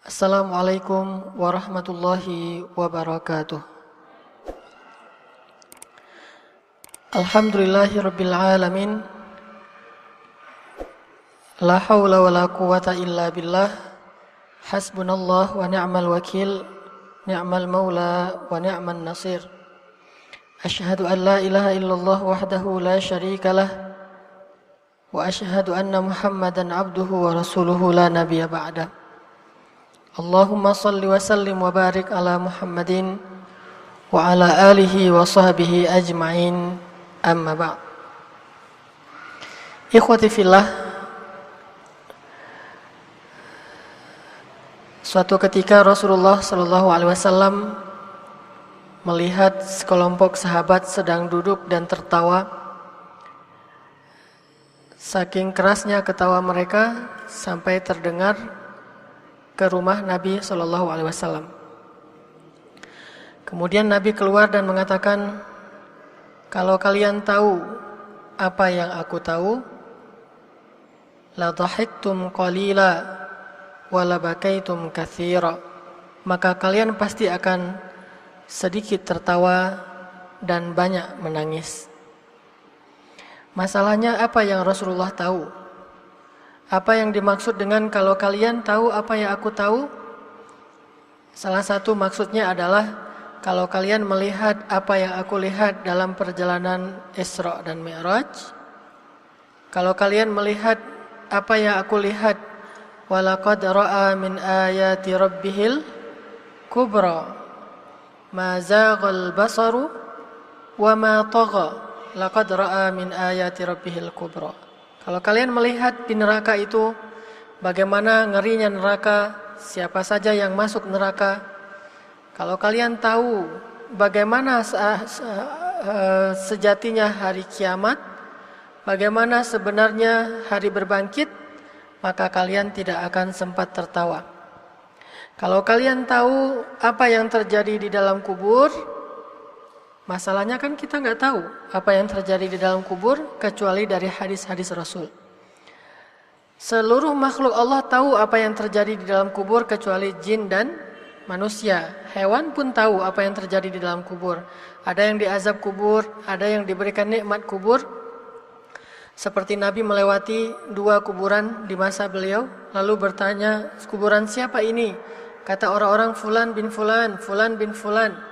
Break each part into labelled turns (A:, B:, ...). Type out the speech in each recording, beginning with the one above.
A: Assalamualaikum warahmatullahi wabarakatuh. Alhamdulillahirabbil alamin. La haula wala quwata illa billah. Hasbunallah wa ni'mal wakil. Ni'mal maula wa ni'man nasir. Asyhadu an la ilaha illallah wahdahu la syarika lah. Wa asyhadu anna Muhammadan abduhu wa rasuluhu la nabiyya ba'da. Allahumma salli wa sallim wa barik ala Muhammadin wa ala alihi wa sahbihi ajma'in, amma ba'd. Ikhwati fillah, suatu ketika Rasulullah SAW melihat sekelompok sahabat sedang duduk dan tertawa. Saking kerasnya ketawa mereka sampai terdengar ke rumah Nabi SAW. Kemudian Nabi keluar dan mengatakan, kalau kalian tahu apa yang aku tahu, la dhahiktum qalila wa la bakaitum katsira, maka kalian pasti akan sedikit tertawa dan banyak menangis. Masalahnya apa yang Rasulullah tahu? Apa yang dimaksud dengan kalau kalian tahu apa yang aku tahu? Salah satu maksudnya adalah kalau kalian melihat apa yang aku lihat dalam perjalanan Isra dan Mi'raj. Kalau kalian melihat apa yang aku lihat, walaqad ra'a min ayati rabbihil kubra ma zaghal basaru wa ma tagha, laqad ra'a min ayati rabbihil kubra. Kalau kalian melihat di neraka itu bagaimana ngerinya neraka, siapa saja yang masuk neraka. Kalau kalian tahu bagaimana sejatinya hari kiamat, bagaimana sebenarnya hari berbangkit, maka kalian tidak akan sempat tertawa. Kalau kalian tahu apa yang terjadi di dalam kubur, masalahnya kan kita nggak tahu apa yang terjadi di dalam kubur kecuali dari hadis-hadis Rasul. Seluruh makhluk Allah tahu apa yang terjadi di dalam kubur kecuali jin dan manusia. Hewan pun tahu apa yang terjadi di dalam kubur. Ada yang diazab kubur, ada yang diberikan nikmat kubur. Seperti Nabi melewati 2 kuburan di masa beliau, lalu bertanya, kuburan siapa ini? Kata orang-orang fulan bin fulan, fulan bin fulan.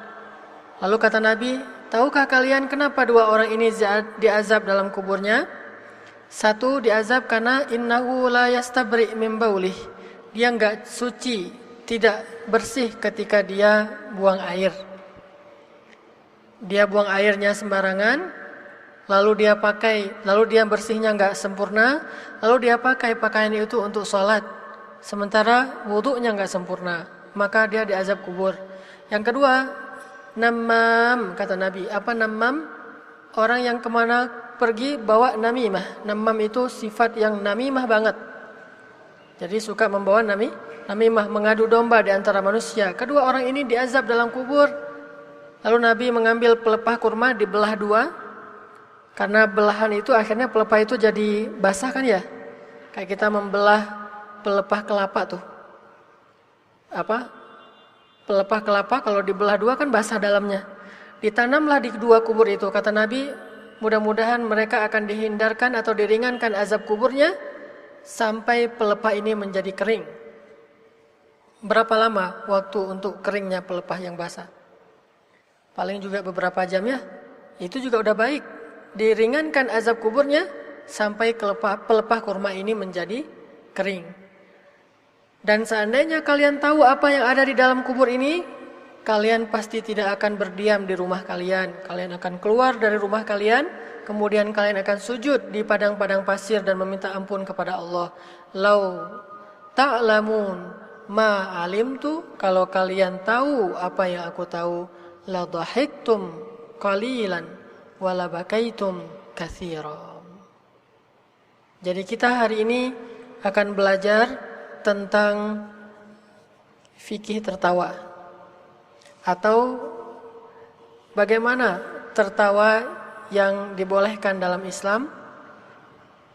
A: Lalu kata Nabi, tahukah kalian kenapa 2 orang ini diazab dalam kuburnya? Satu diazab karena innahu la yastabri min baulih. Dia enggak suci, tidak bersih ketika dia buang air. Dia buang airnya sembarangan, lalu dia bersihnya enggak sempurna, lalu dia pakai pakaian itu untuk sholat. Sementara wudunya enggak sempurna, maka dia diazab kubur. Yang kedua, namam, kata Nabi. Apa namam? Orang yang kemana pergi bawa namimah. Namam itu sifat yang namimah banget. Jadi suka membawa namimah, mengadu domba di antara manusia. Kedua orang ini diazab dalam kubur. Lalu Nabi mengambil pelepah kurma, dibelah 2. Karena belahan itu akhirnya pelepah itu jadi basah kan ya. Kayak kita membelah pelepah kelapa tuh. Pelepah kelapa kalau dibelah 2 kan basah dalamnya. Ditanamlah di 2 kubur itu. Kata Nabi, mudah-mudahan mereka akan dihindarkan atau diringankan azab kuburnya sampai pelepah ini menjadi kering. Berapa lama waktu untuk keringnya pelepah yang basah? Paling juga beberapa jam ya. Itu juga udah baik. Diringankan azab kuburnya sampai pelepah kurma ini menjadi kering. Dan seandainya kalian tahu apa yang ada di dalam kubur ini, kalian pasti tidak akan berdiam di rumah kalian. Kalian akan keluar dari rumah kalian, kemudian kalian akan sujud di padang-padang pasir dan meminta ampun kepada Allah. Lau ta'lamun ma alimtu, kalau kalian tahu apa yang aku tahu, la dhahiktum qalilan wa la bakaitum katsira. Jadi kita hari ini akan belajar tentang fikih tertawa, atau bagaimana tertawa yang dibolehkan dalam Islam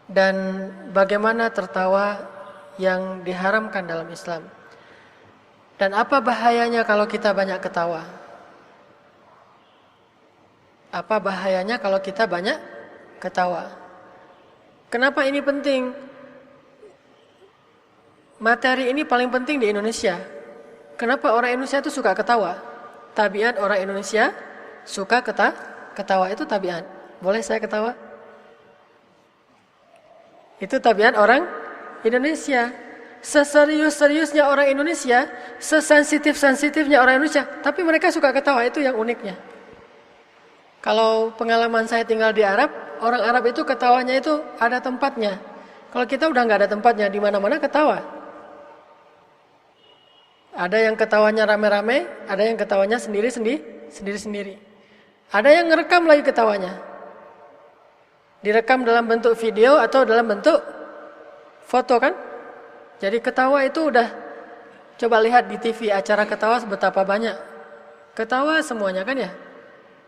A: dan bagaimana tertawa yang diharamkan dalam Islam. Dan apa bahayanya kalau kita banyak ketawa? Apa bahayanya kalau kita banyak ketawa? Kenapa ini penting? Materi ini paling penting di Indonesia. Kenapa orang Indonesia itu suka ketawa? Tabiat orang Indonesia suka ketawa, itu tabiat. Boleh saya ketawa? Itu tabiat orang Indonesia. Seserius-seriusnya orang Indonesia, sesensitif-sensitifnya orang Indonesia, tapi mereka suka ketawa, itu yang uniknya. Kalau pengalaman saya tinggal di Arab, orang Arab itu ketawanya itu ada tempatnya. Kalau kita udah nggak ada tempatnya, di mana-mana ketawa. Ada yang ketawanya rame-rame, ada yang ketawanya sendiri-sendiri. Ada yang ngerekam lagi ketawanya. Direkam dalam bentuk video atau dalam bentuk foto kan? Jadi ketawa itu udah, coba lihat di TV acara ketawa betapa banyak. Ketawa semuanya kan ya?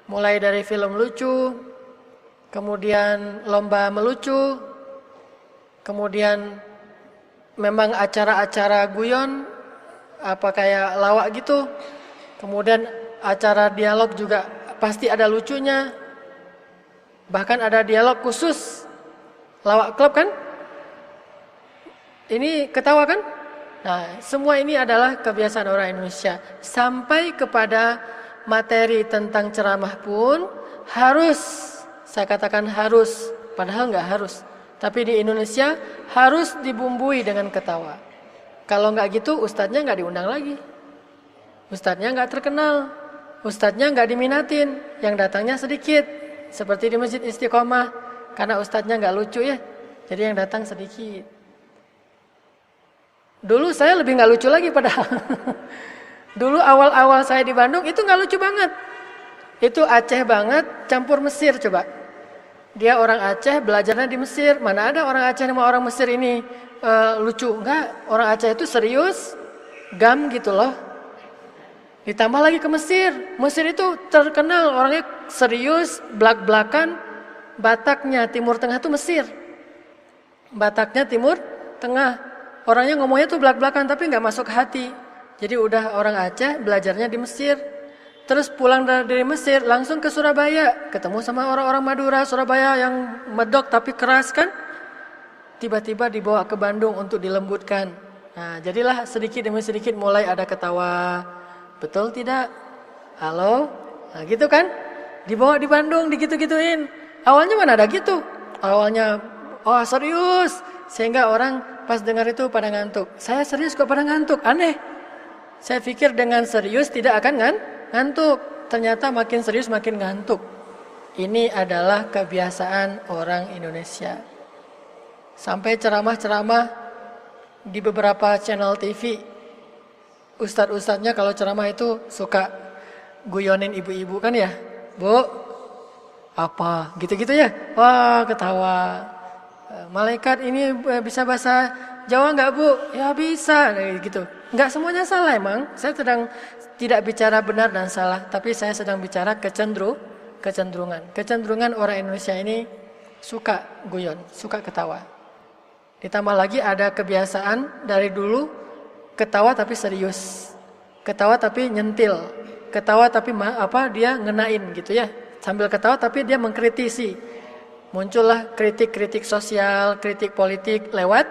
A: Mulai dari film lucu, kemudian lomba melucu, kemudian memang acara-acara guyon, apa kayak lawak gitu. Kemudian acara dialog juga pasti ada lucunya. Bahkan ada dialog khusus lawak klub kan? Ini ketawa kan? Nah, semua ini adalah kebiasaan orang Indonesia. Sampai kepada materi tentang ceramah pun harus, saya katakan harus, padahal nggak harus. Tapi di Indonesia harus dibumbui dengan ketawa. Kalau nggak gitu, ustadznya nggak diundang lagi. Ustadznya nggak terkenal, ustadznya nggak diminatin, yang datangnya sedikit. Seperti di Masjid Istiqomah, karena ustadznya nggak lucu ya, jadi yang datang sedikit. Dulu saya lebih nggak lucu lagi padahal. Dulu awal-awal saya di Bandung itu nggak lucu banget. Itu Aceh banget, campur Mesir coba. Dia orang Aceh, belajarnya di Mesir. Mana ada orang Aceh sama orang Mesir ini lucu? Enggak, orang Aceh itu serius, gam gitu loh. Ditambah lagi ke Mesir. Mesir itu terkenal orangnya serius, belak-belakan. Bataknya Timur Tengah itu Mesir. Bataknya Timur Tengah. Orangnya ngomongnya tuh belak-belakan tapi nggak masuk hati. Jadi udah orang Aceh, belajarnya di Mesir. Terus pulang dari Mesir langsung ke Surabaya, ketemu sama orang-orang Madura, Surabaya yang medok tapi keras kan. Tiba-tiba dibawa ke Bandung untuk dilembutkan. Nah, jadilah sedikit demi sedikit mulai ada ketawa. Betul tidak? Halo? Nah, gitu kan? Dibawa di Bandung, digitu-gituin. Awalnya mana ada gitu? Awalnya, oh serius. Sehingga orang pas dengar itu pada ngantuk. Saya serius kok pada ngantuk, aneh. Saya pikir dengan serius tidak akan ngantuk. Ternyata makin serius makin ngantuk. Ini adalah kebiasaan orang Indonesia. Sampai ceramah-ceramah di beberapa channel TV, ustadz-ustadznya kalau ceramah itu suka guyonin ibu-ibu kan ya. Bu, apa? Gitu-gitu ya. Wah, ketawa. Malaikat ini bisa bahasa Jawa enggak bu? Ya bisa, gitu. Enggak semuanya salah emang. Saya sedang tidak bicara benar dan salah, tapi saya sedang bicara kecenderungan. Kecenderungan orang Indonesia ini suka guyon, suka ketawa. Ditambah lagi ada kebiasaan dari dulu ketawa tapi serius. Ketawa tapi nyentil. Ketawa tapi dia ngenain gitu ya. Sambil ketawa tapi dia mengkritisi. Muncullah kritik-kritik sosial, kritik politik lewat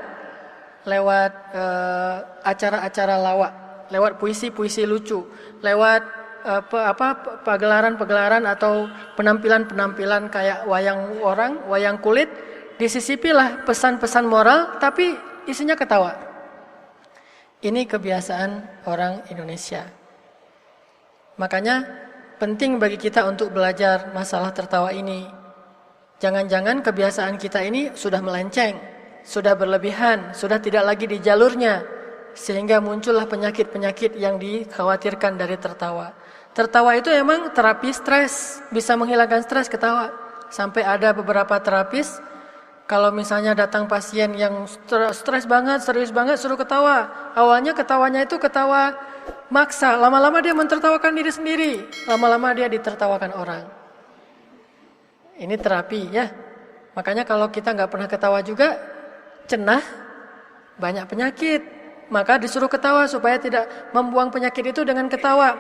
A: acara-acara lawak, lewat puisi-puisi lucu, lewat pagelaran-pagelaran atau penampilan-penampilan kayak wayang orang, wayang kulit, disisipilah pesan-pesan moral tapi isinya ketawa. Ini kebiasaan orang Indonesia. Makanya penting bagi kita untuk belajar masalah tertawa ini. Jangan-jangan kebiasaan kita ini sudah melenceng, sudah berlebihan, sudah tidak lagi di jalurnya, sehingga muncullah penyakit-penyakit yang dikhawatirkan dari tertawa. Tertawa itu emang terapi stres, bisa menghilangkan stres ketawa. Sampai ada beberapa terapis, kalau misalnya datang pasien yang stres banget, serius banget, suruh ketawa. Awalnya ketawanya itu ketawa maksa, lama-lama dia mentertawakan diri sendiri, lama-lama dia ditertawakan orang. Ini terapi ya. Makanya kalau kita nggak pernah ketawa juga, cenah, banyak penyakit. maka disuruh ketawa supaya tidak membuang penyakit itu dengan ketawa.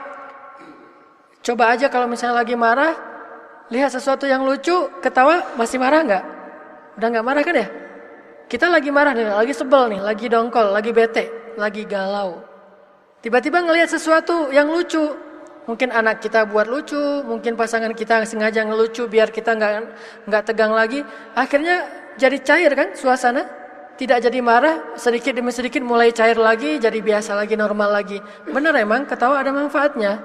A: Coba aja kalau misalnya lagi marah, lihat sesuatu yang lucu, ketawa, masih marah nggak? Udah nggak marah kan ya? Kita lagi marah nih, lagi sebel nih, lagi dongkol, lagi bete, lagi galau. Tiba-tiba ngelihat sesuatu yang lucu, mungkin anak kita buat lucu, mungkin pasangan kita sengaja ngelucu biar kita nggak tegang lagi. Akhirnya jadi cair kan suasana, tidak jadi marah, sedikit demi sedikit mulai cair lagi, jadi biasa lagi, normal lagi. Benar emang ketawa ada manfaatnya.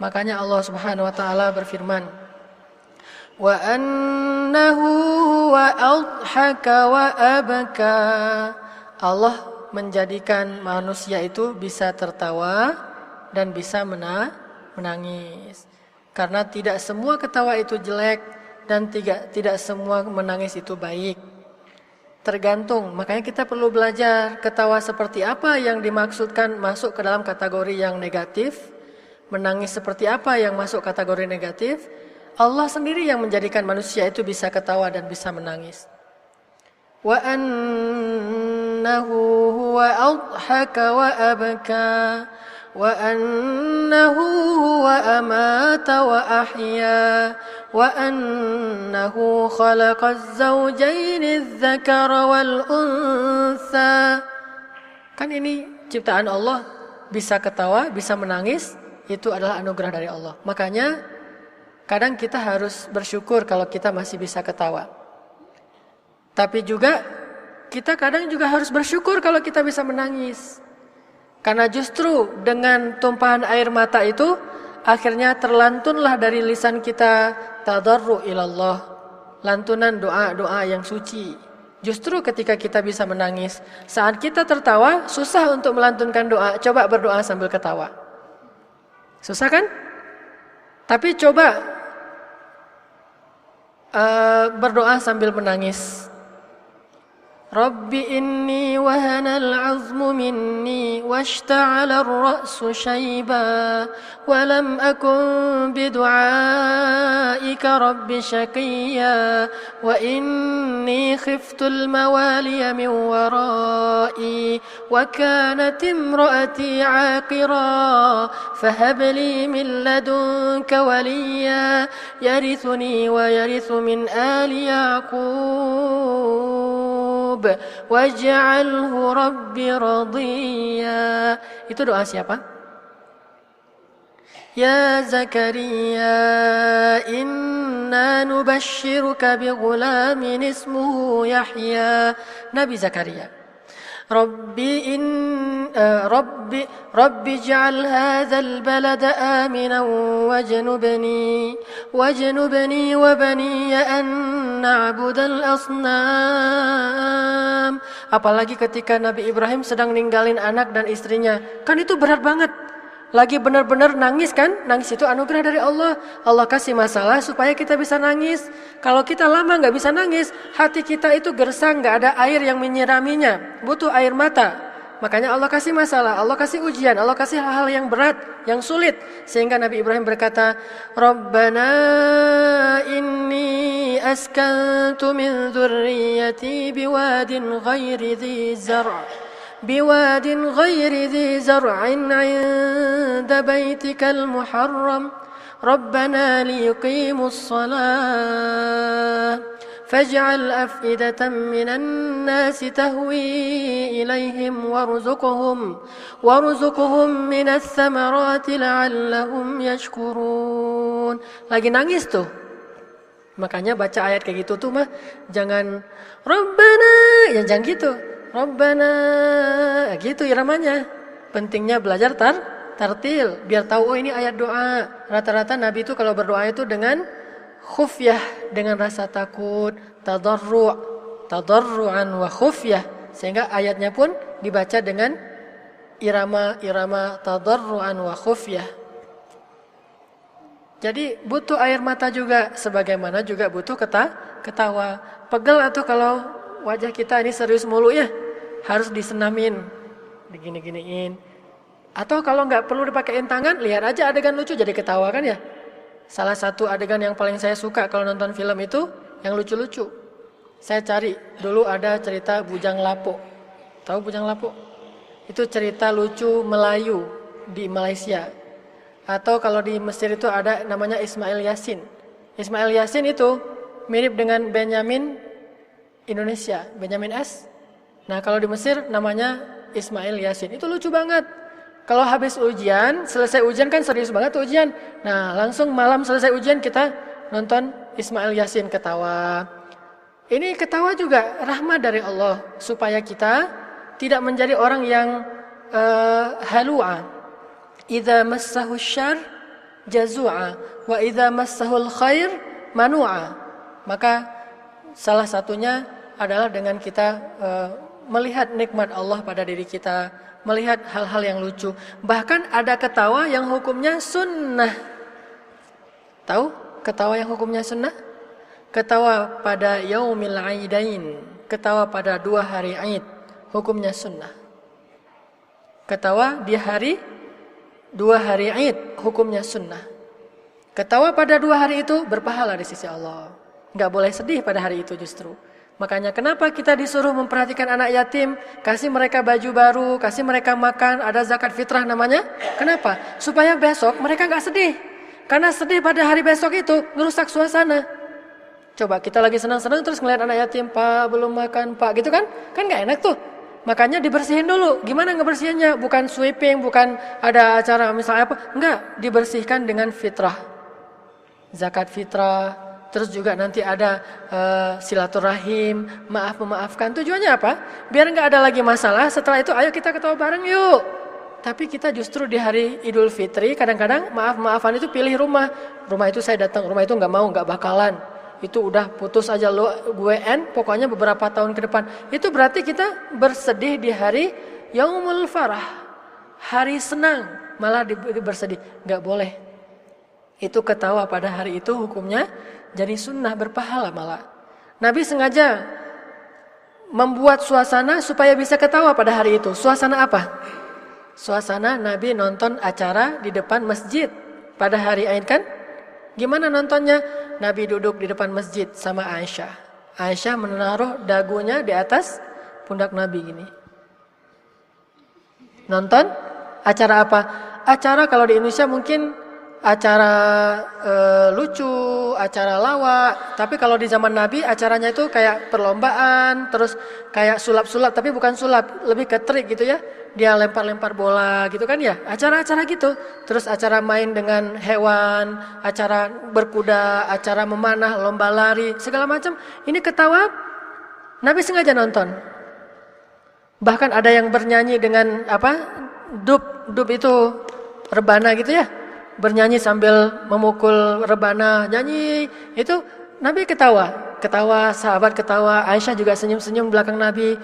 A: Makanya Allah Subhanahu wa taala berfirman, wa annahu huwa adhaka wa abka. Allah menjadikan manusia itu bisa tertawa dan bisa menangis. Karena tidak semua ketawa itu jelek dan tidak semua menangis itu baik. Tergantung, makanya kita perlu belajar ketawa seperti apa yang dimaksudkan masuk ke dalam kategori yang negatif. Menangis seperti apa yang masuk kategori negatif. Allah sendiri yang menjadikan manusia itu bisa ketawa dan bisa menangis. Wa annahu huwa adhaka wa abka wa annahu huwa amata wa ahya wa annahu khalaqaz zawjaini adh-dhakara wal untha. Kan ini ciptaan Allah, bisa ketawa, bisa menangis. Itu adalah anugerah dari Allah. Makanya kadang kita harus bersyukur kalau kita masih bisa ketawa. Tapi juga kita kadang juga harus bersyukur kalau kita bisa menangis. Karena justru dengan tumpahan air mata itu akhirnya terlantunlah dari lisan kita tadarru ilallah, lantunan doa-doa yang suci. Justru ketika kita bisa menangis, saat kita tertawa susah untuk melantunkan doa. Coba berdoa sambil ketawa. Susah kan? Tapi coba berdoa sambil menangis. Rabbi inni wahana al-'azmu minni washta'ala ar-ra'su shayba wa lam akun bidu'aika rabbi shaqiyya wa inni khiftu al-mawaliya min wara'i wa kanat imra'ati 'aqira fahab li min ladunka waliyya yarithuni wa yarithu min ali yaqub waj'alhu rabbi radiyya. Itu doa siapa? Ya Zakaria, inna nubashshiruka bighulamin ismuhu Yahya. Nabi Zakaria. Rabbi ij'al hadzal balada aminan wajnubni wa baniya an na'budal asnam. Apalagi ketika Nabi Ibrahim sedang ninggalin anak dan istrinya. Kan itu berat banget. Lagi benar-benar nangis kan? Nangis itu anugerah dari Allah. Allah kasih masalah supaya kita bisa nangis. Kalau kita lama nggak bisa nangis, hati kita itu gersang, nggak ada air yang menyiraminya. Butuh air mata. Makanya Allah kasih masalah, Allah kasih ujian, Allah kasih hal-hal yang berat, yang sulit. Sehingga Nabi Ibrahim berkata, Rabbana inni askantu min dhurriyyati biwadin ghairi dhi zar' بواد غير ذي زرع عند بيتك المحرم ربنا ليقيموا الصلاة فاجعل أفئدة من الناس تهوي إليهم وارزقهم من الثمرات لعلهم يشكرون. Lagi nangis tuh. Makanya baca ayat kayak gitu tuh mah jangan Rabbana, ya jangan gitu. Rabbana, gitu iramanya. Pentingnya belajar tartil, biar tahu oh ini ayat doa. Rata-rata Nabi itu kalau berdoa itu dengan khufyah, dengan rasa takut, tadarru'an wa khufyah. Sehingga ayatnya pun dibaca dengan irama tadarru'an wa khufyah. Jadi butuh air mata juga, sebagaimana juga butuh ketawa. Pegel atau kalau wajah kita ini serius mulu ya, harus disenamin, digini-giniin. Atau kalau nggak perlu dipakein tangan, lihat aja adegan lucu jadi ketawa kan ya. Salah satu adegan yang paling saya suka kalau nonton film itu yang lucu-lucu. Saya cari dulu ada cerita Bujang Lapuk. Tahu Bujang Lapuk? Itu cerita lucu Melayu di Malaysia. Atau kalau di Mesir itu ada namanya Ismail Yasin. Ismail Yasin itu mirip dengan Benyamin Indonesia, Benyamin S. Nah kalau di Mesir namanya Ismail Yasin. Itu lucu banget. Kalau habis ujian, selesai ujian kan serius banget tuh ujian. Nah langsung malam selesai ujian kita nonton Ismail Yasin ketawa. Ini ketawa juga rahmat dari Allah. Supaya kita tidak menjadi orang yang halu'a. Idza massahu syarr jazu'a wa idza massahul khair manu'a. Maka salah satunya adalah dengan kita melihat nikmat Allah pada diri kita, melihat hal-hal yang lucu. Bahkan ada ketawa yang hukumnya sunnah. Tahu ketawa yang hukumnya sunnah? Ketawa pada yaumil aidain, ketawa pada 2 hari Aid, hukumnya sunnah. Ketawa di hari 2 hari Aid, hukumnya sunnah. Ketawa pada 2 hari itu berpahala di sisi Allah. Enggak boleh sedih pada hari itu justru. Makanya kenapa kita disuruh memperhatikan anak yatim, kasih mereka baju baru, kasih mereka makan, ada zakat fitrah namanya. Kenapa? Supaya besok mereka enggak sedih. Karena sedih pada hari besok itu merusak suasana. Coba kita lagi senang-senang terus ngeliat anak yatim, Pak belum makan Pak, gitu kan? Kan enggak enak tuh. Makanya dibersihin dulu. Gimana ngebersihinnya? Bukan sweeping, bukan ada acara misalnya apa. Enggak, dibersihkan dengan fitrah. Zakat fitrah. Terus juga nanti ada silaturahim, memaafkan. Tujuannya apa? Biar enggak ada lagi masalah. Setelah itu ayo kita ketawa bareng yuk. Tapi kita justru di hari Idul Fitri kadang-kadang maaf-maafan itu pilih rumah. Rumah itu saya datang, rumah itu enggak mau, enggak bakalan. Itu udah putus aja lo gue pokoknya beberapa tahun ke depan. Itu berarti kita bersedih di hari Yaumul Farah, hari senang, malah bersedih. Enggak boleh. Itu ketawa pada hari itu hukumnya jadi sunnah, berpahala malah. Nabi sengaja membuat suasana supaya bisa ketawa pada hari itu. Suasana apa? Suasana Nabi nonton acara di depan masjid pada hari Aid kan? Gimana nontonnya? Nabi duduk di depan masjid sama Aisyah. Aisyah menaruh dagunya di atas pundak Nabi gini. Nonton acara apa? Acara kalau di Indonesia mungkin acara lucu, acara lawak. Tapi kalau di zaman Nabi acaranya itu kayak perlombaan, terus kayak sulap-sulap, tapi bukan sulap, lebih ke trik gitu ya. Dia lempar-lempar bola gitu kan ya. Acara-acara gitu. Terus acara main dengan hewan, acara berkuda, acara memanah, lomba lari, segala macam. Ini ketawa, Nabi sengaja nonton. Bahkan ada yang bernyanyi dengan apa? Dub itu rebana gitu ya. Bernyanyi sambil memukul rebana, nyanyi. Itu Nabi ketawa. Ketawa, sahabat ketawa, Aisyah juga senyum-senyum belakang Nabi.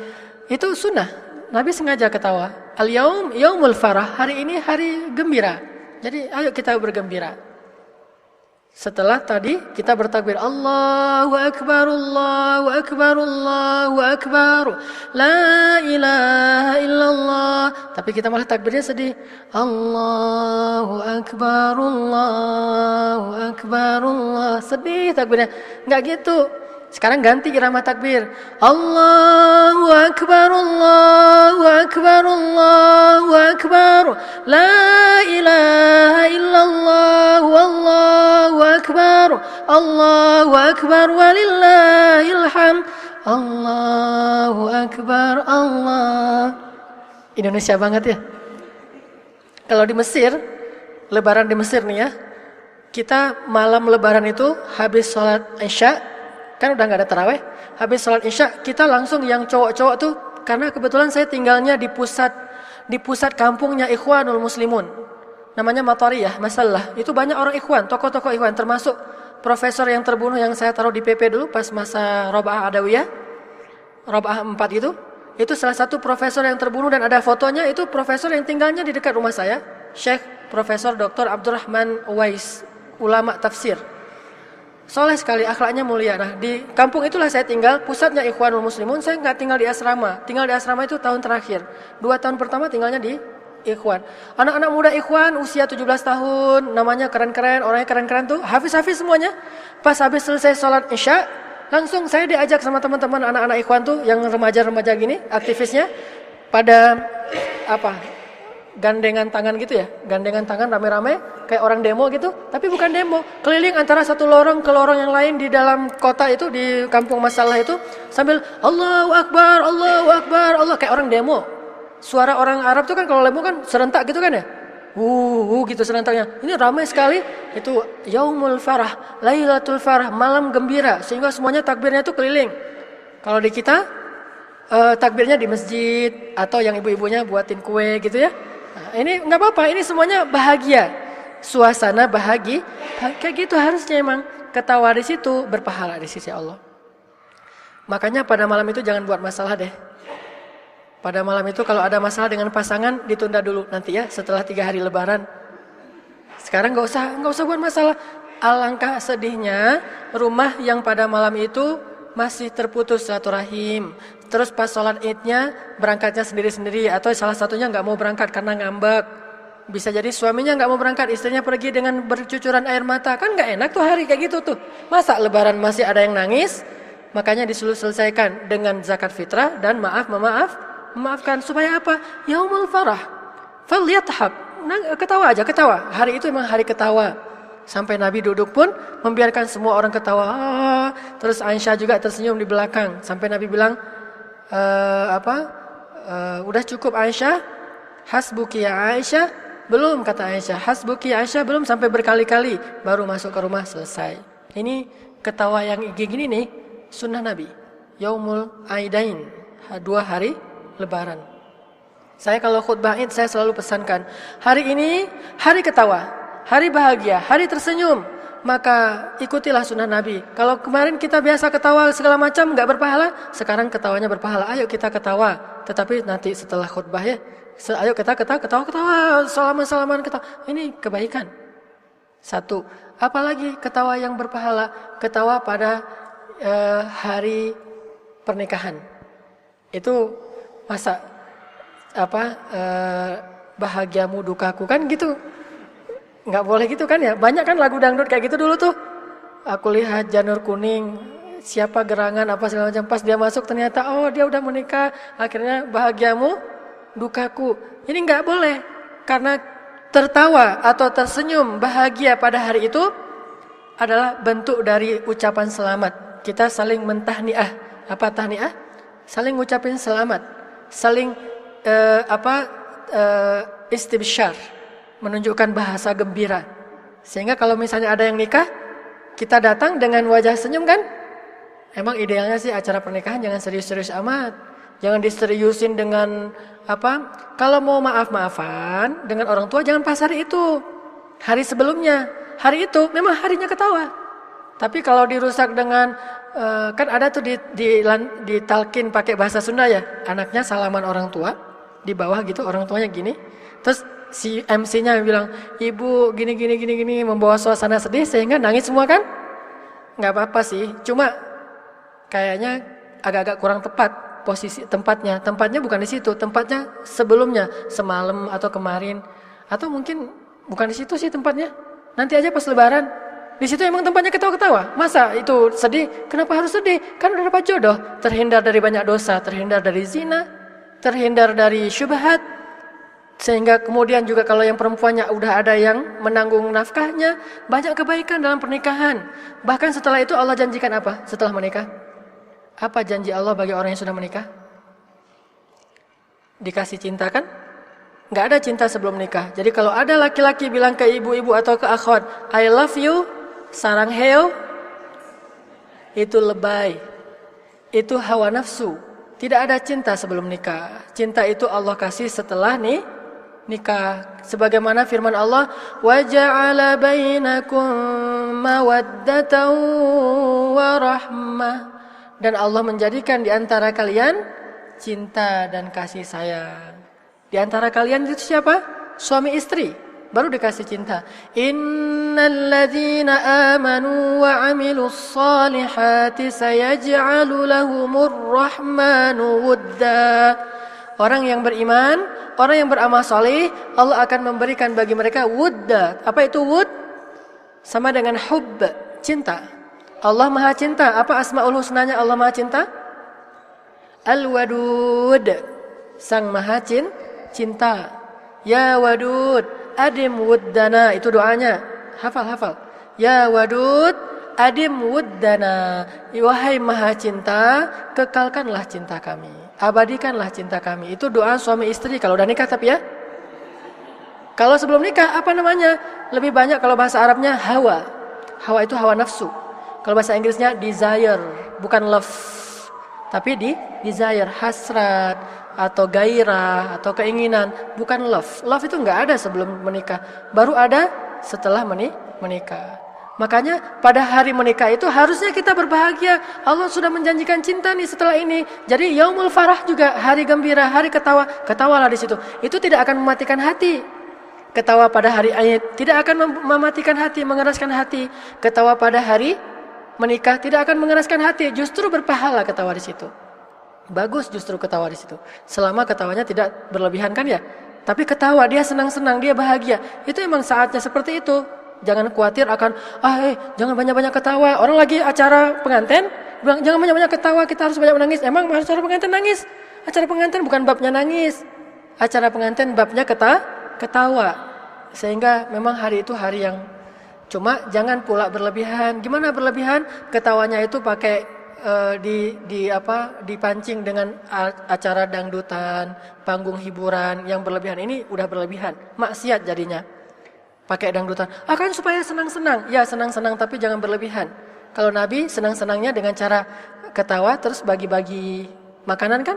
A: Itu sunnah. Nabi sengaja ketawa. Al-yaum yaumul farah. Hari ini hari gembira. Jadi ayo kita bergembira. Setelah tadi kita bertakbir Allahu Akbar, Allahu Akbar, Allahu Akbar, La ilaha illallah. Tapi kita malah takbirnya sedih. Allahu Akbar, Allahu Akbar, Allah. Sedih takbirnya. Enggak gitu. Sekarang ganti irama takbir. Allahu Akbar, Allahu Akbar, Allahu Akbar. La ilaha illallah, Allahu Akbar. Allahu Akbar walillahil hamd. Allahu Akbar, Allah. Indonesia banget ya. Kalau di Mesir, lebaran di Mesir nih ya. Kita malam lebaran itu habis sholat Isya, kan udah gak ada taraweh. Habis sholat Isya kita langsung yang cowok-cowok tuh, karena kebetulan saya tinggalnya di pusat kampungnya Ikhwanul Muslimun, namanya Matariyah, Masallah. Itu banyak orang Ikhwan, tokoh-tokoh Ikhwan, termasuk profesor yang terbunuh yang saya taruh di PP dulu pas masa Roba'ah Adawiyah, Roba'ah 4 itu salah satu profesor yang terbunuh dan ada fotonya. Itu profesor yang tinggalnya di dekat rumah saya, Syekh Profesor Dr. Abdurrahman Uwais, ulama tafsir. Soleh sekali, akhlaknya mulia. Nah, di kampung itulah saya tinggal, pusatnya Ikhwanul Muslimun. Saya nggak tinggal di asrama. Tinggal di asrama itu tahun terakhir. 2 tahun pertama tinggalnya di Ikhwan. Anak-anak muda Ikhwan, usia 17 tahun, namanya keren-keren, orangnya keren-keren tuh, hafiz-hafiz semuanya. Pas habis selesai sholat Isya, langsung saya diajak sama teman-teman anak-anak Ikhwan tuh, yang remaja-remaja gini, aktivisnya, pada apa? Gandengan tangan gitu ya, gandengan tangan rame-rame kayak orang demo gitu, tapi bukan demo, keliling antara satu lorong ke lorong yang lain di dalam kota itu, di kampung masalah itu, sambil Allahu Akbar, Allahu Akbar, Allah, kayak orang demo. Suara orang Arab tuh kan kalau demo kan serentak gitu kan ya, gitu serentaknya. Ini ramai sekali, itu Yaumul Farah, Lailatul Farah, malam gembira, sehingga semuanya takbirnya tuh keliling. Kalau di kita takbirnya di masjid atau yang ibu-ibunya buatin kue gitu ya. Nah, ini nggak apa-apa, ini semuanya bahagia, suasana bahagia, kayak gitu harusnya emang. Ketawa di situ berpahala di sisi Allah. Makanya pada malam itu jangan buat masalah deh. Pada malam itu kalau ada masalah dengan pasangan ditunda dulu nanti ya, setelah 3 hari Lebaran. Sekarang nggak usah buat masalah. Alangkah sedihnya rumah yang pada malam itu masih terputus silaturahim. Terus pas sholat idnya berangkatnya sendiri-sendiri, atau salah satunya nggak mau berangkat karena ngambek. Bisa jadi suaminya nggak mau berangkat, istrinya pergi dengan bercucuran air mata. Kan nggak enak tuh hari kayak gitu tuh. Masa Lebaran masih ada yang nangis? Makanya disuruh selesaikan dengan zakat fitrah dan memaafkan. Supaya apa? Yaumul farah, falyathab, ketawa aja, ketawa. Hari itu emang hari ketawa. Sampai Nabi duduk pun membiarkan semua orang ketawa. Terus Aisyah juga tersenyum di belakang. Sampai Nabi bilang, udah cukup Aisyah? Hasbuki ya Aisyah? Belum, kata Aisyah. Hasbuki ya Aisyah? Belum, sampai berkali-kali. Baru masuk ke rumah, selesai. Ini ketawa yang gini nih, sunnah Nabi. Yaumul Aidain, 2 hari Lebaran. Saya kalau khutbah Id, saya selalu pesankan, hari ini hari ketawa, hari bahagia, hari tersenyum. Maka ikutilah sunnah Nabi. Kalau kemarin kita biasa ketawa segala macam nggak berpahala, sekarang ketawanya berpahala. Ayo kita ketawa. Tetapi nanti setelah khutbah ya, ayo kita ketawa, salaman ketawa. Ini kebaikan. 1. Apalagi ketawa yang berpahala, ketawa pada hari pernikahan. Itu masa bahagiamu dukaku kan gitu. Nggak boleh gitu kan ya. Banyak kan lagu dangdut kayak gitu dulu tuh. Aku lihat janur kuning, siapa gerangan apa segala macam. Pas dia masuk ternyata dia udah menikah. Akhirnya bahagiamu dukaku. Ini nggak boleh. Karena tertawa atau tersenyum bahagia pada hari itu adalah bentuk dari ucapan selamat. Kita saling mentahniah. Apa tahniah? Saling ngucapin selamat. Saling istibsyar. Menunjukkan bahasa gembira. Sehingga kalau misalnya ada yang nikah, kita datang dengan wajah senyum kan? Emang idealnya sih acara pernikahan jangan serius-serius amat. Jangan diseriusin dengan kalau mau maaf-maafan dengan orang tua jangan pas hari itu. Hari sebelumnya. Hari itu memang harinya ketawa. Tapi kalau dirusak dengan kan ada tuh ditalkin pakai bahasa Sunda ya. Anaknya salaman orang tua di bawah gitu, orang tuanya gini. Terus si MC-nya bilang, ibu gini, membawa suasana sedih sehingga nangis semua kan? Nggak apa-apa sih, cuma kayaknya agak-agak kurang tepat posisi tempatnya. Tempatnya bukan di situ, tempatnya sebelumnya, semalam atau kemarin. Atau mungkin bukan di situ sih tempatnya. Nanti aja pas Lebaran. Di situ emang tempatnya ketawa-ketawa. Masa itu sedih? Kenapa harus sedih? Kan udah dapat jodoh, terhindar dari banyak dosa, terhindar dari zina, terhindar dari syubhat. Sehingga kemudian juga kalau yang perempuannya udah ada yang menanggung nafkahnya, banyak kebaikan dalam pernikahan. Bahkan setelah itu Allah janjikan apa setelah menikah? Apa janji Allah bagi orang yang sudah menikah? Dikasih cinta kan? Nggak ada cinta sebelum nikah. Jadi kalau ada laki-laki bilang ke ibu-ibu atau ke akhwat, I love you, sarang heo, itu lebay. Itu hawa nafsu. Tidak ada cinta sebelum nikah. Cinta itu Allah kasih setelah nikah. Sebagaimana firman Allah, wa ja'ala bainakum mawaddatan wa rahmah. Dan Allah menjadikan di antara kalian cinta dan kasih sayang. Di antara kalian itu siapa? Suami istri. Baru dikasih cinta. Innal ladzina amanu wa 'amilus solihati sayaj'alu lahumur rahmanu wudda. Orang yang beriman, orang yang beramal soleh, Allah akan memberikan bagi mereka wudda. Apa itu wud? Sama dengan hubb, cinta. Allah Maha Cinta. Apa asmaul husnanya Allah Maha Cinta? Al-Wadud, Sang Maha Cinta. cinta. Ya wadud, adim wuddana, itu doanya. Hafal. Ya wadud, adim wuddana. Wahai maha cinta, kekalkanlah cinta kami. Abadikanlah cinta kami. Itu doa suami istri kalau udah nikah tapi ya. Kalau sebelum nikah apa namanya? Lebih banyak kalau bahasa Arabnya hawa. Hawa itu hawa nafsu. Kalau bahasa Inggrisnya desire, bukan love. Tapi desire, hasrat atau gairah atau keinginan, bukan love. Love itu enggak ada sebelum menikah, baru ada setelah menikah. Makanya pada hari menikah itu harusnya kita berbahagia. Allah sudah menjanjikan cinta nih setelah ini. Jadi yaumul farah juga, hari gembira, hari ketawa. Ketawalah di situ. Itu tidak akan mematikan hati. Ketawa pada hari Aid tidak akan mematikan hati, mengeraskan hati. Ketawa pada hari menikah tidak akan mengeraskan hati, justru berpahala ketawa di situ. Bagus justru ketawa di situ. Selama ketawanya tidak berlebihan kan ya. Tapi ketawa, dia senang-senang, dia bahagia. Itu emang saatnya seperti itu. Jangan khawatir akan, jangan banyak-banyak ketawa. Orang lagi acara pengantin, bilang jangan banyak-banyak ketawa, kita harus banyak menangis. Emang acara pengantin nangis? Acara pengantin bukan babnya nangis. Acara pengantin babnya ketawa. Sehingga memang hari itu hari yang cuma jangan pula berlebihan. Gimana berlebihan? Ketawanya itu pakai dipancing dengan acara dangdutan, panggung hiburan yang berlebihan. Ini udah berlebihan, maksiat jadinya. Pakai dangdutan, akan supaya senang-senang. Ya senang-senang tapi jangan berlebihan. Kalau Nabi senang-senangnya dengan cara ketawa terus bagi-bagi makanan kan?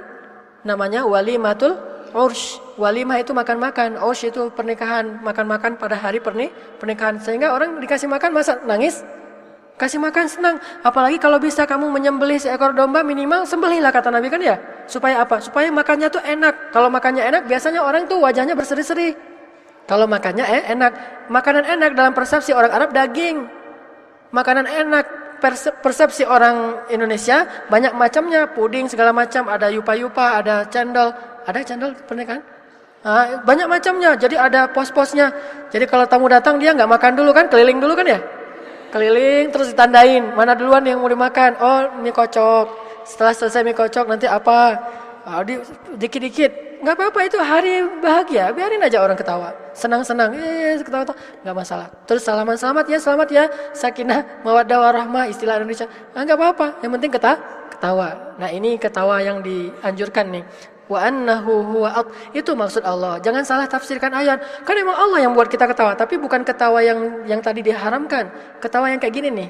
A: Namanya walimatul ursh. Walimah itu makan-makan, ursh itu pernikahan, makan-makan pada hari pernikahan. Sehingga orang dikasih makan masa nangis? Kasih makan senang. Apalagi kalau bisa kamu menyembelih seekor domba, minimal sembelihlah kata Nabi kan ya. Supaya apa? Supaya makannya tuh enak. Kalau makannya enak biasanya orang tuh wajahnya berseri-seri. Kalau makannya enak. Makanan enak dalam persepsi orang Arab daging. Makanan enak persepsi orang Indonesia banyak macamnya, puding segala macam, ada yupa-yupa, ada cendol. Ada cendol pernikahan? Banyak macamnya. Jadi ada pos-posnya. Jadi kalau tamu datang dia nggak makan dulu kan, keliling dulu kan ya? Keliling terus ditandain mana duluan yang mau dimakan. Oh, mie kocok. Setelah selesai mie kocok nanti apa? Dikit-dikit. Nggak apa-apa, itu hari bahagia. Biarin aja orang ketawa. Senang-senang. Ketawa-ketawa. Nggak masalah. Terus salaman, selamat ya. Sakinah, mawaddah warahmah, istilah Indonesia. Nggak apa-apa. Yang penting ketawa. Nah ini ketawa yang dianjurkan nih. Wa annahu huwa itu maksud Allah. Jangan salah tafsirkan ayat. Kan memang Allah yang buat kita ketawa, tapi bukan ketawa yang tadi diharamkan. Ketawa yang kayak gini nih.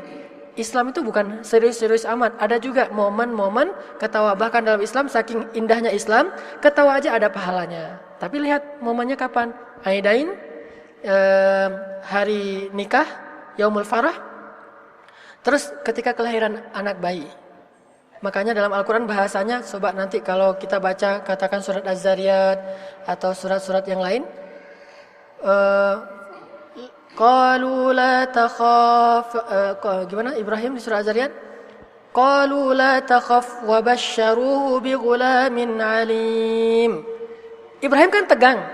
A: Islam itu bukan serius-serius amat. Ada juga momen-momen ketawa. Bahkan dalam Islam saking indahnya Islam, ketawa aja ada pahalanya. Tapi lihat momennya kapan? Aidain, hari nikah, yaumul farah. Terus ketika kelahiran anak bayi. Makanya dalam Al-Quran bahasanya, coba nanti kalau kita baca katakan surat Az-Zariyat atau surat-surat yang lain, qalu la takhaf, gimana Ibrahim di surat Az-Zariyat? Qalu la takhaf wa basyaruhu bi ghulamin alim. Ibrahim kan tegang.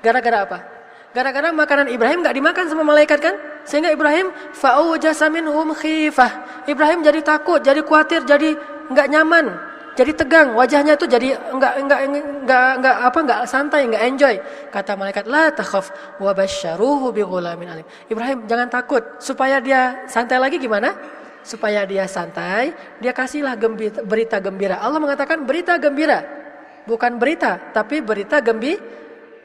A: Gara-gara apa? Gara-gara makanan Ibrahim enggak dimakan sama malaikat kan? Sehingga Ibrahim fa'ujasa minhum khifah. Ibrahim jadi takut, jadi khawatir, jadi enggak nyaman, jadi tegang, wajahnya itu jadi enggak santai, enggak enjoy. Kata malaikat, la takhaf wa basyaruhu bi ghulamin alim. Ibrahim jangan takut, supaya dia santai lagi gimana? Supaya dia santai, dia kasihlah berita gembira. Allah mengatakan berita gembira. Bukan berita, tapi berita gembira.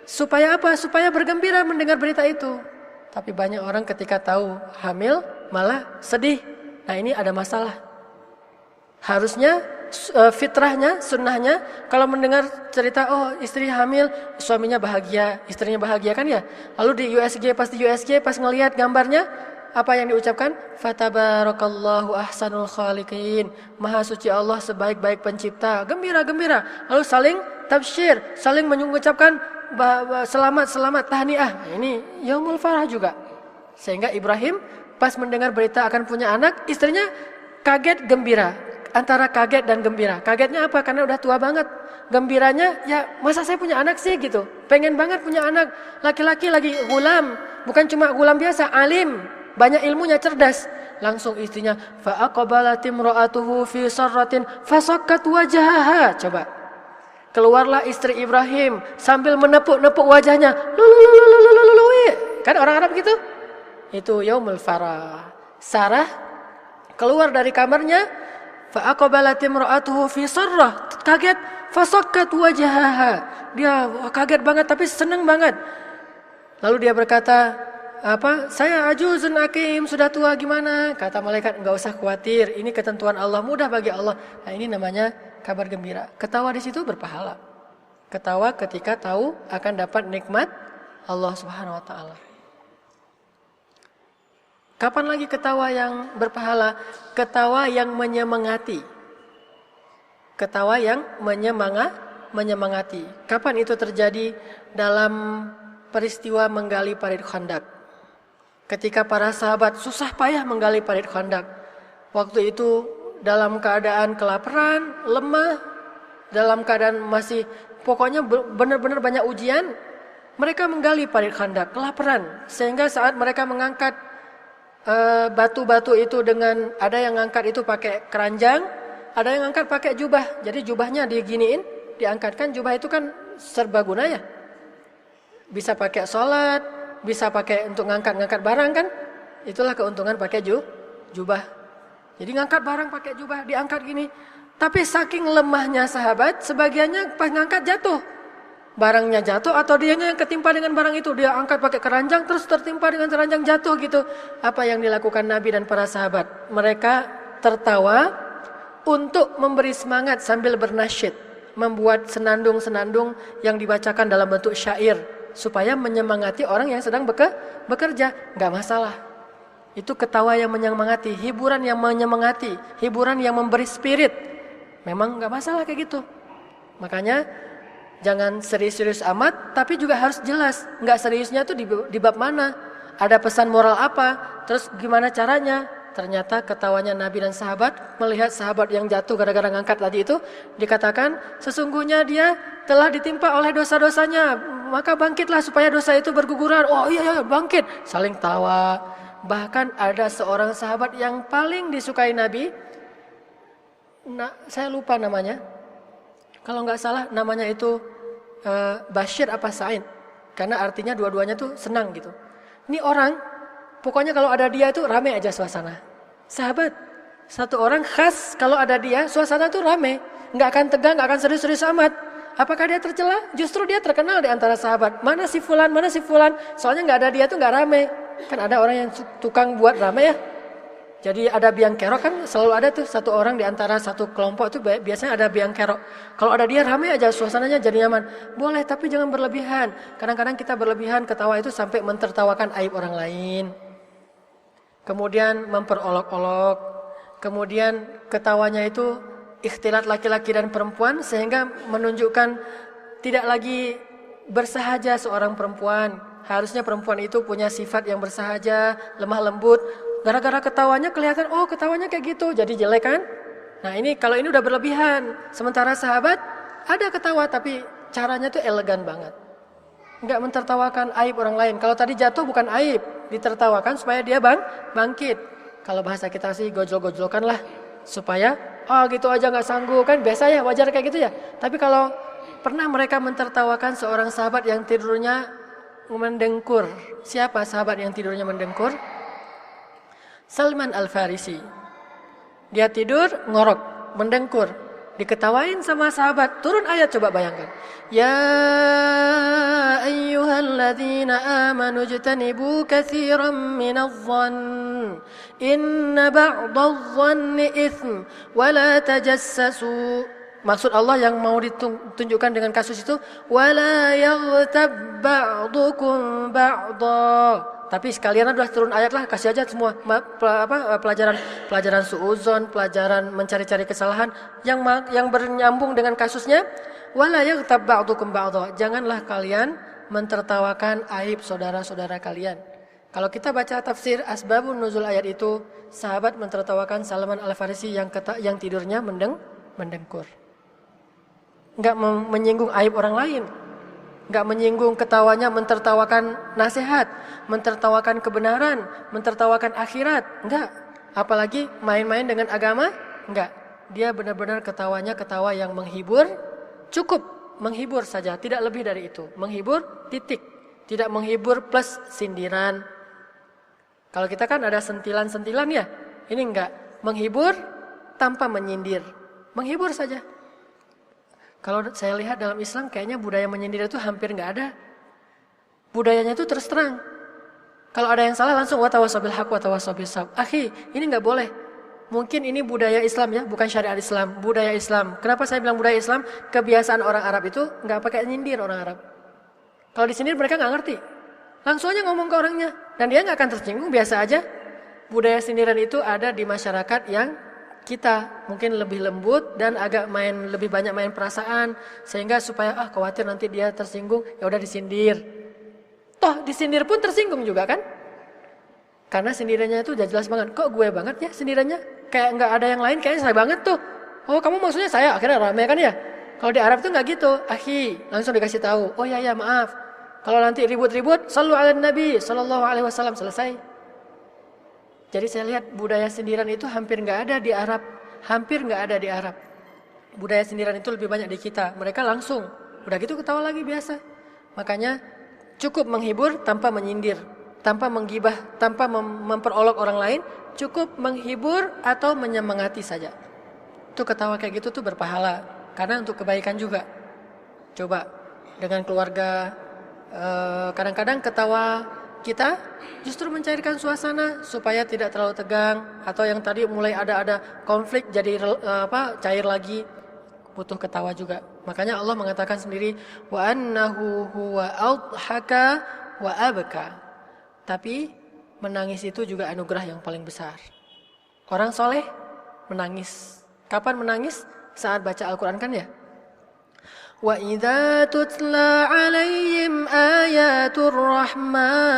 A: Supaya apa? Supaya bergembira mendengar berita itu. Tapi banyak orang ketika tahu hamil malah sedih. Nah ini ada masalah. Harusnya fitrahnya, sunnahnya, kalau mendengar cerita istri hamil, suaminya bahagia, istrinya bahagia kan ya. Lalu di USG pas ngelihat gambarnya, apa yang diucapkan? Fatabarakallahu ahsanul khaliqin. Maha suci Allah sebaik-baik pencipta. Gembira. Lalu saling tabsyir, saling mengucapkan selamat tahniah. Ini yaumul farah juga. Sehingga Ibrahim pas mendengar berita akan punya anak, istrinya kaget gembira. Antara kaget dan gembira. Kagetnya apa? Karena udah tua banget. Gembiranya ya masa saya punya anak sih gitu. Pengen banget punya anak. Laki-laki lagi gulam. Bukan cuma gulam biasa, alim. Banyak ilmunya, cerdas. Langsung istrinya fa aqbalat imra'atuhu fi sarratin fasakkat wajhaha. Coba. Keluarlah istri Ibrahim sambil menepuk-nepuk wajahnya. Lulu. Kan orang Arab gitu? Itu yaumul farah. Sarah keluar dari kamarnya, fa aqbalat imra'atuhu fi sarrah. Kaget, fasakkat wajhaha. Dia kaget banget tapi senang banget. Lalu dia berkata, saya ajuzun akim, sudah tua gimana? Kata malaikat, enggak usah khawatir, ini ketentuan Allah, mudah bagi Allah. Nah, ini namanya kabar gembira. Ketawa di situ berpahala. Ketawa ketika tahu akan dapat nikmat Allah Subhanahu wa taala. Kapan lagi ketawa yang berpahala? Ketawa yang menyemangati. Ketawa yang menyemangati. Kapan itu terjadi? Dalam peristiwa menggali parit Khandaq. Ketika para sahabat susah payah menggali parit Khandaq. Waktu itu dalam keadaan kelaparan, lemah, dalam keadaan masih pokoknya benar-benar banyak ujian, mereka menggali parit Khandaq, kelaparan, sehingga saat mereka mengangkat batu-batu itu dengan, ada yang ngangkat itu pakai keranjang, ada yang ngangkat pakai jubah. Jadi jubahnya diginiin, diangkatkan. Jubah itu kan serbaguna ya. Bisa pakai sholat, bisa pakai untuk ngangkat-ngangkat barang kan. Itulah keuntungan pakai jubah. Jadi ngangkat barang pakai jubah, diangkat gini. Tapi saking lemahnya sahabat, sebagiannya pas ngangkat jatuh. Barangnya jatuh atau dianya yang ketimpa dengan barang itu. Dia angkat pakai keranjang terus tertimpa dengan keranjang jatuh gitu. Apa yang dilakukan Nabi dan para sahabat? Mereka tertawa untuk memberi semangat sambil bernasyid. Membuat senandung-senandung yang dibacakan dalam bentuk syair. Supaya menyemangati orang yang sedang bekerja. Gak masalah. Itu ketawa yang menyemangati. Hiburan yang menyemangati. Hiburan yang memberi spirit. Memang gak masalah kayak gitu. Makanya jangan serius-serius amat, tapi juga harus jelas. Enggak seriusnya tuh di bab mana? Ada pesan moral apa? Terus gimana caranya? Ternyata ketawanya Nabi dan sahabat melihat sahabat yang jatuh gara-gara ngangkat tadi itu, dikatakan sesungguhnya dia telah ditimpa oleh dosa-dosanya, maka bangkitlah supaya dosa itu berguguran. Oh iya bangkit. Saling tawa. Bahkan ada seorang sahabat yang paling disukai Nabi. Saya lupa namanya. Kalau nggak salah namanya itu Bashir apa Sa'id. Karena artinya dua-duanya tuh senang gitu. Ini orang, pokoknya kalau ada dia tuh rame aja suasana. Sahabat, satu orang khas kalau ada dia suasana tuh rame. Nggak akan tegang, nggak akan serius-serius amat. Apakah dia tercela? Justru dia terkenal di antara sahabat. Mana si fulan? Soalnya nggak ada dia tuh nggak rame. Kan ada orang yang tukang buat rame ya. Jadi ada biang kerok kan selalu ada tuh satu orang di antara satu kelompok tuh biasanya ada biang kerok. Kalau ada dia ramai aja suasananya jadi nyaman. Boleh tapi jangan berlebihan. Kadang-kadang kita berlebihan ketawa itu sampai mentertawakan aib orang lain. Kemudian memperolok-olok. Kemudian ketawanya itu ikhtilat laki-laki dan perempuan sehingga menunjukkan tidak lagi bersahaja seorang perempuan. Harusnya perempuan itu punya sifat yang bersahaja, lemah lembut. Gara-gara ketawanya kelihatan, oh ketawanya kayak gitu, jadi jelek kan? Nah ini kalau ini udah berlebihan. Sementara sahabat ada ketawa tapi caranya tuh elegan banget. Enggak mentertawakan aib orang lain. Kalau tadi jatuh bukan aib, ditertawakan supaya dia bangkit. Kalau bahasa kita sih gojol-gojolkan lah. Supaya, gitu aja gak sanggup. Kan biasa ya, wajar kayak gitu ya. Tapi kalau pernah mereka mentertawakan seorang sahabat yang tidurnya mendengkur. Siapa sahabat yang tidurnya mendengkur? Salman Al-Farisi. Dia tidur ngorok, mendengkur, diketawain sama sahabat. Turun ayat coba bayangkan. Ya ayyuhalladzina amanu jtanibu katsiran minadh-dhann inna ba'dadh-dhanni itsm wa la tajassasu. Maksud Allah yang mau ditunjukkan dengan kasus itu wala yaghtab ba'dukum ba'dha. Tapi sekalian udah turun ayat lah, kasih aja semua pelajaran suudzon, pelajaran mencari-cari kesalahan yang bernyambung dengan kasusnya. Wala yaghtab ba'dukum ba'dha. Janganlah kalian mentertawakan aib saudara-saudara kalian. Kalau kita baca tafsir asbabun nuzul ayat itu, sahabat mentertawakan Salman Al-Farisi yang tidurnya mendengkur. Enggak menyinggung aib orang lain. Enggak menyinggung ketawanya mentertawakan nasihat, mentertawakan kebenaran, mentertawakan akhirat. Enggak. Apalagi main-main dengan agama? Enggak. Dia benar-benar ketawanya ketawa yang menghibur, cukup menghibur saja, tidak lebih dari itu. Menghibur, titik. Tidak menghibur plus sindiran. Kalau kita kan ada sentilan-sentilan ya. Ini enggak. Menghibur tanpa menyindir. Menghibur saja. Kalau saya lihat dalam Islam kayaknya budaya menyindir itu hampir enggak ada. Budayanya itu terus terang. Kalau ada yang salah langsung watawasabil haq watawasabil sabr. Akhi, ini enggak boleh. Mungkin ini budaya Islam ya, bukan syariat Islam, budaya Islam. Kenapa saya bilang budaya Islam? Kebiasaan orang Arab itu enggak pakai nyindir orang Arab. Kalau disindir mereka enggak ngerti. Langsung aja ngomong ke orangnya dan dia enggak akan tersinggung, biasa aja. Budaya sindiran itu ada di masyarakat yang kita mungkin lebih lembut dan agak lebih banyak main perasaan sehingga supaya khawatir nanti dia tersinggung, ya udah disindir. Toh disindir pun tersinggung juga kan? Karena sindirannya itu udah jelas banget. Kok gue banget ya sindirannya? Kayak nggak ada yang lain, kayaknya saya banget tuh. Oh kamu maksudnya saya, akhirnya rame kan ya? Kalau di Arab tuh nggak gitu. Akhi, langsung dikasih tahu. Oh ya maaf. Kalau nanti ribut-ribut, shallu ala Nabi sallallahu alaihi wasallam, selesai. Jadi saya lihat budaya sindiran itu hampir nggak ada di Arab. Hampir nggak ada di Arab. Budaya sindiran itu lebih banyak di kita. Mereka langsung, udah gitu ketawa lagi biasa. Makanya cukup menghibur tanpa menyindir. Tanpa menggibah, tanpa memperolok orang lain, cukup menghibur atau menyemangati saja. Itu ketawa kayak gitu tuh berpahala, karena untuk kebaikan juga. Coba dengan keluarga, kadang-kadang ketawa kita justru mencairkan suasana supaya tidak terlalu tegang, atau yang tadi mulai ada konflik jadi cair lagi, butuh ketawa juga. Makanya Allah mengatakan sendiri, wa annahu huwa adhaka wa abka. Tapi menangis itu juga anugerah yang paling besar. Orang soleh menangis. Kapan menangis? Saat baca Al-Quran kan ya? Wa idza tutla alaihim ayatur rahman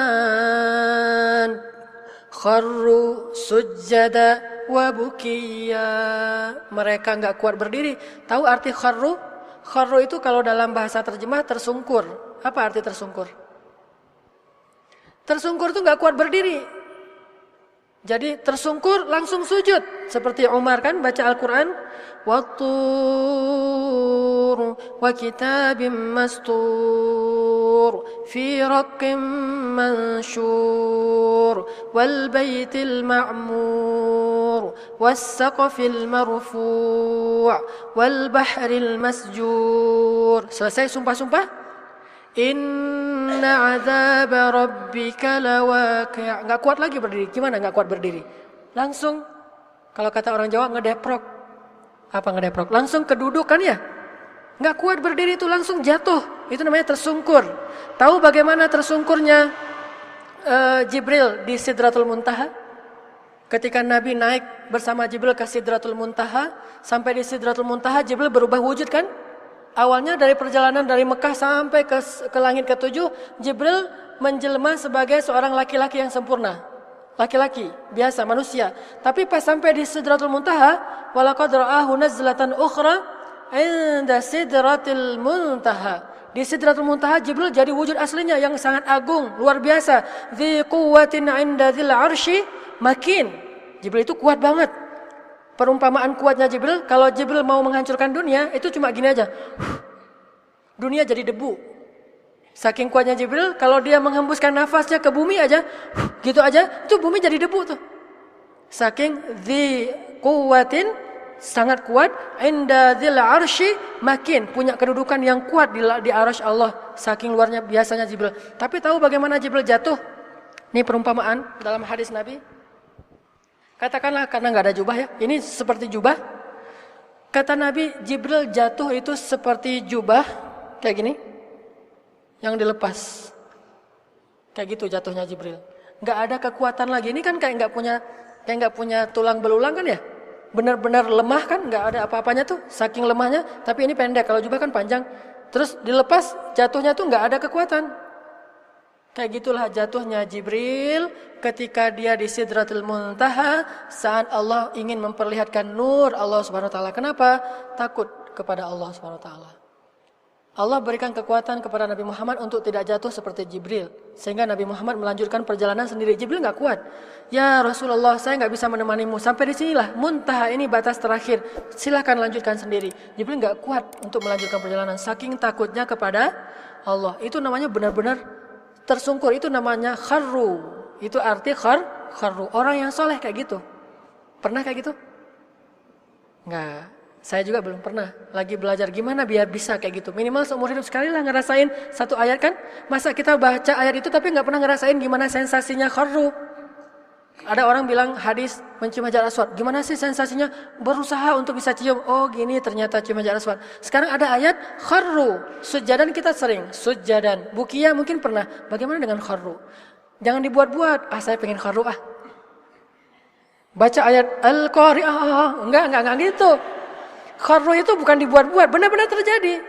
A: kharru sujjada wa bukiya. Mereka enggak kuat berdiri. Tahu arti kharru? Kharru itu kalau dalam bahasa terjemah tersungkur. Apa arti tersungkur? Tersungkur itu nggak kuat berdiri. Jadi tersungkur langsung sujud. Seperti Umar kan baca Al-Quran. Wattur wa kitabim mastur fi raqqim manshur wal baitil ma'mur was saqfil marfu' wal bahril masjur. Selesai sumpah-sumpah. Inna azab rabbika lawaqi'. Enggak kuat lagi berdiri. Gimana enggak kuat berdiri? Langsung kalau kata orang Jawa ngedeprok. Apa ngedeprok? Langsung kedudukan ya. Enggak kuat berdiri itu langsung jatuh. Itu namanya tersungkur. Tahu bagaimana tersungkurnya Jibril di Sidratul Muntaha? Ketika Nabi naik bersama Jibril ke Sidratul Muntaha, sampai di Sidratul Muntaha Jibril berubah wujud kan? Awalnya dari perjalanan dari Mekah sampai ke langit ke-7, Jibril menjelma sebagai seorang laki-laki yang sempurna. Laki-laki, biasa, manusia. Tapi pas sampai di Sidratul Muntaha, walaqad ra'ahu nazlatan ukhra 'inda Sidratil Muntaha. Di Sidratul Muntaha Jibril jadi wujud aslinya yang sangat agung, luar biasa. Dzi quwwatin 'inda dzil 'arsy makin. Jibril itu kuat banget. Perumpamaan kuatnya Jibril, kalau Jibril mau menghancurkan dunia, itu cuma gini aja. Dunia jadi debu. Saking kuatnya Jibril, kalau dia menghembuskan nafasnya ke bumi aja, gitu aja, itu bumi jadi debu tuh. Saking dzi quwwatin, sangat kuat, inda dzil arsy makin, punya kedudukan yang kuat di arsy Allah. Saking luarnya biasanya Jibril. Tapi tahu bagaimana Jibril jatuh? Ini perumpamaan dalam hadis Nabi. Katakanlah karena nggak ada jubah ya, ini seperti jubah. Kata Nabi, Jibril jatuh itu seperti jubah kayak gini, yang dilepas. Kayak gitu jatuhnya Jibril. Nggak ada kekuatan lagi. Ini kan kayak nggak punya tulang belulang kan ya? Benar-benar lemah kan, nggak ada apa-apanya tuh, saking lemahnya. Tapi ini pendek. Kalau jubah kan panjang. Terus dilepas, jatuhnya tuh nggak ada kekuatan. Kayak gitulah jatuhnya Jibril ketika dia di Sidratul Muntaha saat Allah ingin memperlihatkan nur Allah Subhanahu wa taala. Kenapa? Takut kepada Allah Subhanahu wa taala. Allah berikan kekuatan kepada Nabi Muhammad untuk tidak jatuh seperti Jibril. Sehingga Nabi Muhammad melanjutkan perjalanan sendiri. Jibril nggak kuat. Ya Rasulullah, saya nggak bisa menemanimu. Sampai di sinilah, muntaha ini batas terakhir. Silakan lanjutkan sendiri. Jibril nggak kuat untuk melanjutkan perjalanan. Saking takutnya kepada Allah. Itu namanya benar-benar tersungkur. Itu namanya kharru. Itu arti kharru. Orang yang soleh kayak gitu. Pernah kayak gitu? Nggak. Saya juga belum pernah. Lagi belajar gimana biar bisa kayak gitu. Minimal seumur hidup sekali lah ngerasain satu ayat kan. Masa kita baca ayat itu tapi nggak pernah ngerasain gimana sensasinya kharru. Ada orang bilang hadis mencium hajar aswad. Gimana sih sensasinya? Berusaha untuk bisa cium. Oh gini ternyata cium hajar aswad. Sekarang ada ayat kharru. Sujadan kita sering. Sujadan. Bukia mungkin pernah. Bagaimana dengan kharru? Jangan dibuat-buat. Saya pengen kharru Baca ayat Al-Qari'ah. Enggak gitu. Kharru itu bukan dibuat-buat, benar-benar terjadi.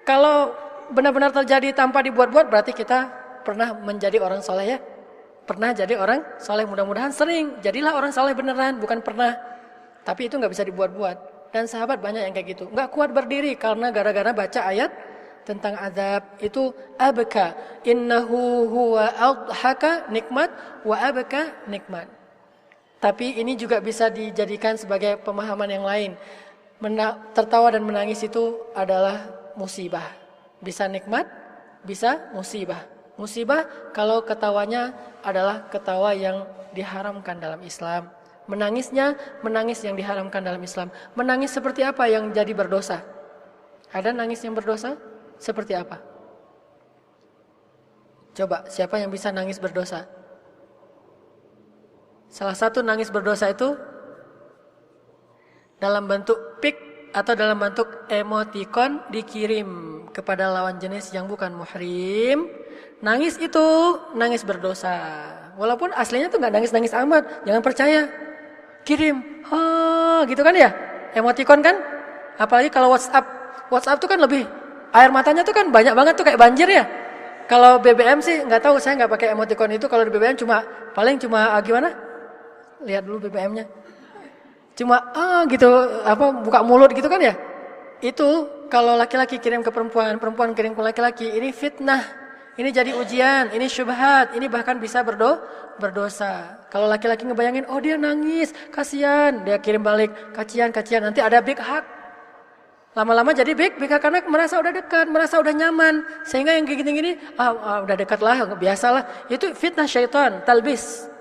A: Kalau benar-benar terjadi tanpa dibuat-buat, berarti kita pernah menjadi orang soleh ya. Pernah jadi orang soleh, mudah-mudahan sering. Jadilah orang soleh beneran, bukan pernah. Tapi itu nggak bisa dibuat-buat. Dan sahabat banyak yang kayak gitu. Nggak kuat berdiri karena gara-gara baca ayat tentang azab. Itu abka. Innahu huwa adhaka nikmat wa abka nikmat. Tapi ini juga bisa dijadikan sebagai pemahaman yang lain. Tertawa dan menangis itu adalah musibah. Bisa nikmat, bisa musibah. Musibah kalau ketawanya adalah ketawa yang diharamkan dalam Islam. Menangisnya, menangis yang diharamkan dalam Islam. Menangis seperti apa yang jadi berdosa? Ada nangis yang berdosa? Seperti apa? Coba, siapa yang bisa nangis berdosa? Salah satu nangis berdosa itu dalam bentuk pik atau dalam bentuk emotikon dikirim kepada lawan jenis yang bukan muhrim. Nangis itu nangis berdosa. Walaupun aslinya tuh nggak nangis-nangis amat, jangan percaya. Kirim, gitu kan ya? Emotikon kan? Apalagi kalau WhatsApp tuh kan lebih air matanya tuh kan banyak banget tuh kayak banjir ya. Kalau BBM sih nggak tahu, saya nggak pakai emotikon itu. Kalau di BBM paling cuma gimana? Lihat dulu BBM-nya. Cuma gitu buka mulut gitu kan ya. Itu kalau laki-laki kirim ke perempuan, perempuan kirim ke laki-laki, ini fitnah. Ini jadi ujian, ini syubhat, ini bahkan bisa berdosa. Kalau laki-laki ngebayangin, oh dia nangis, kasihan, dia kirim balik, kacian, nanti ada big hug. Lama-lama jadi big hug karena merasa udah dekat, merasa udah nyaman. Sehingga yang kayak gini-gini, udah dekat lah, biasalah. Itu fitnah syaitan, talbis.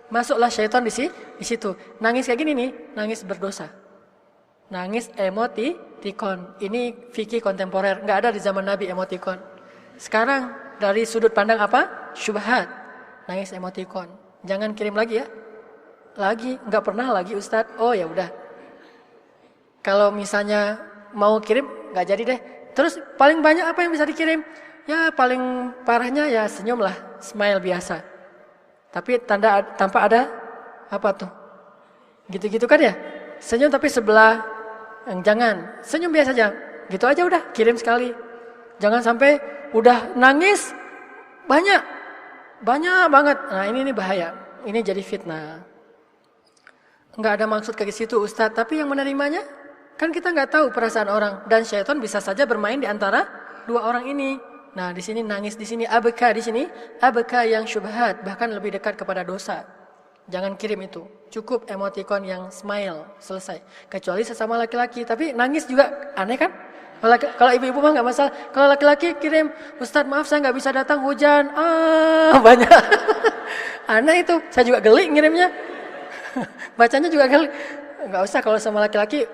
A: Masuklah syaitan di situ. Nangis kayak gini nih, nangis berdosa. Nangis emotikon. Ini fikih kontemporer, nggak ada di zaman Nabi emotikon. Sekarang dari sudut pandang apa? Syubhat. Nangis emotikon. Jangan kirim lagi ya. Lagi, nggak pernah lagi Ustadz. Oh ya udah. Kalau misalnya mau kirim, nggak jadi deh. Terus paling banyak apa yang bisa dikirim? Ya paling parahnya ya senyum lah, smile biasa. Tapi tanpa ada apa tuh? Gitu-gitu kan ya? Senyum tapi sebelah, jangan. Senyum biasa aja. Gitu aja udah, kirim sekali. Jangan sampai udah nangis banyak banget. Nah ini bahaya. Ini jadi fitnah. Enggak ada maksud kayak situ Ustadz. Tapi yang menerimanya, kan kita nggak tahu perasaan orang. Dan syaitan bisa saja bermain di antara dua orang ini. Nah, di sini nangis, di sini abka, di sini abka yang syubhat, bahkan lebih dekat kepada dosa. Jangan kirim itu. Cukup emotikon yang smile, selesai. Kecuali sesama laki-laki, tapi nangis juga aneh kan? Kalau ibu-ibu mah nggak masalah. Kalau laki-laki kirim, Ustadz maaf saya nggak bisa datang hujan. Banyak. Aneh itu. Saya juga geli ngirimnya. Bacanya juga geli. Nggak usah kalau sama laki-laki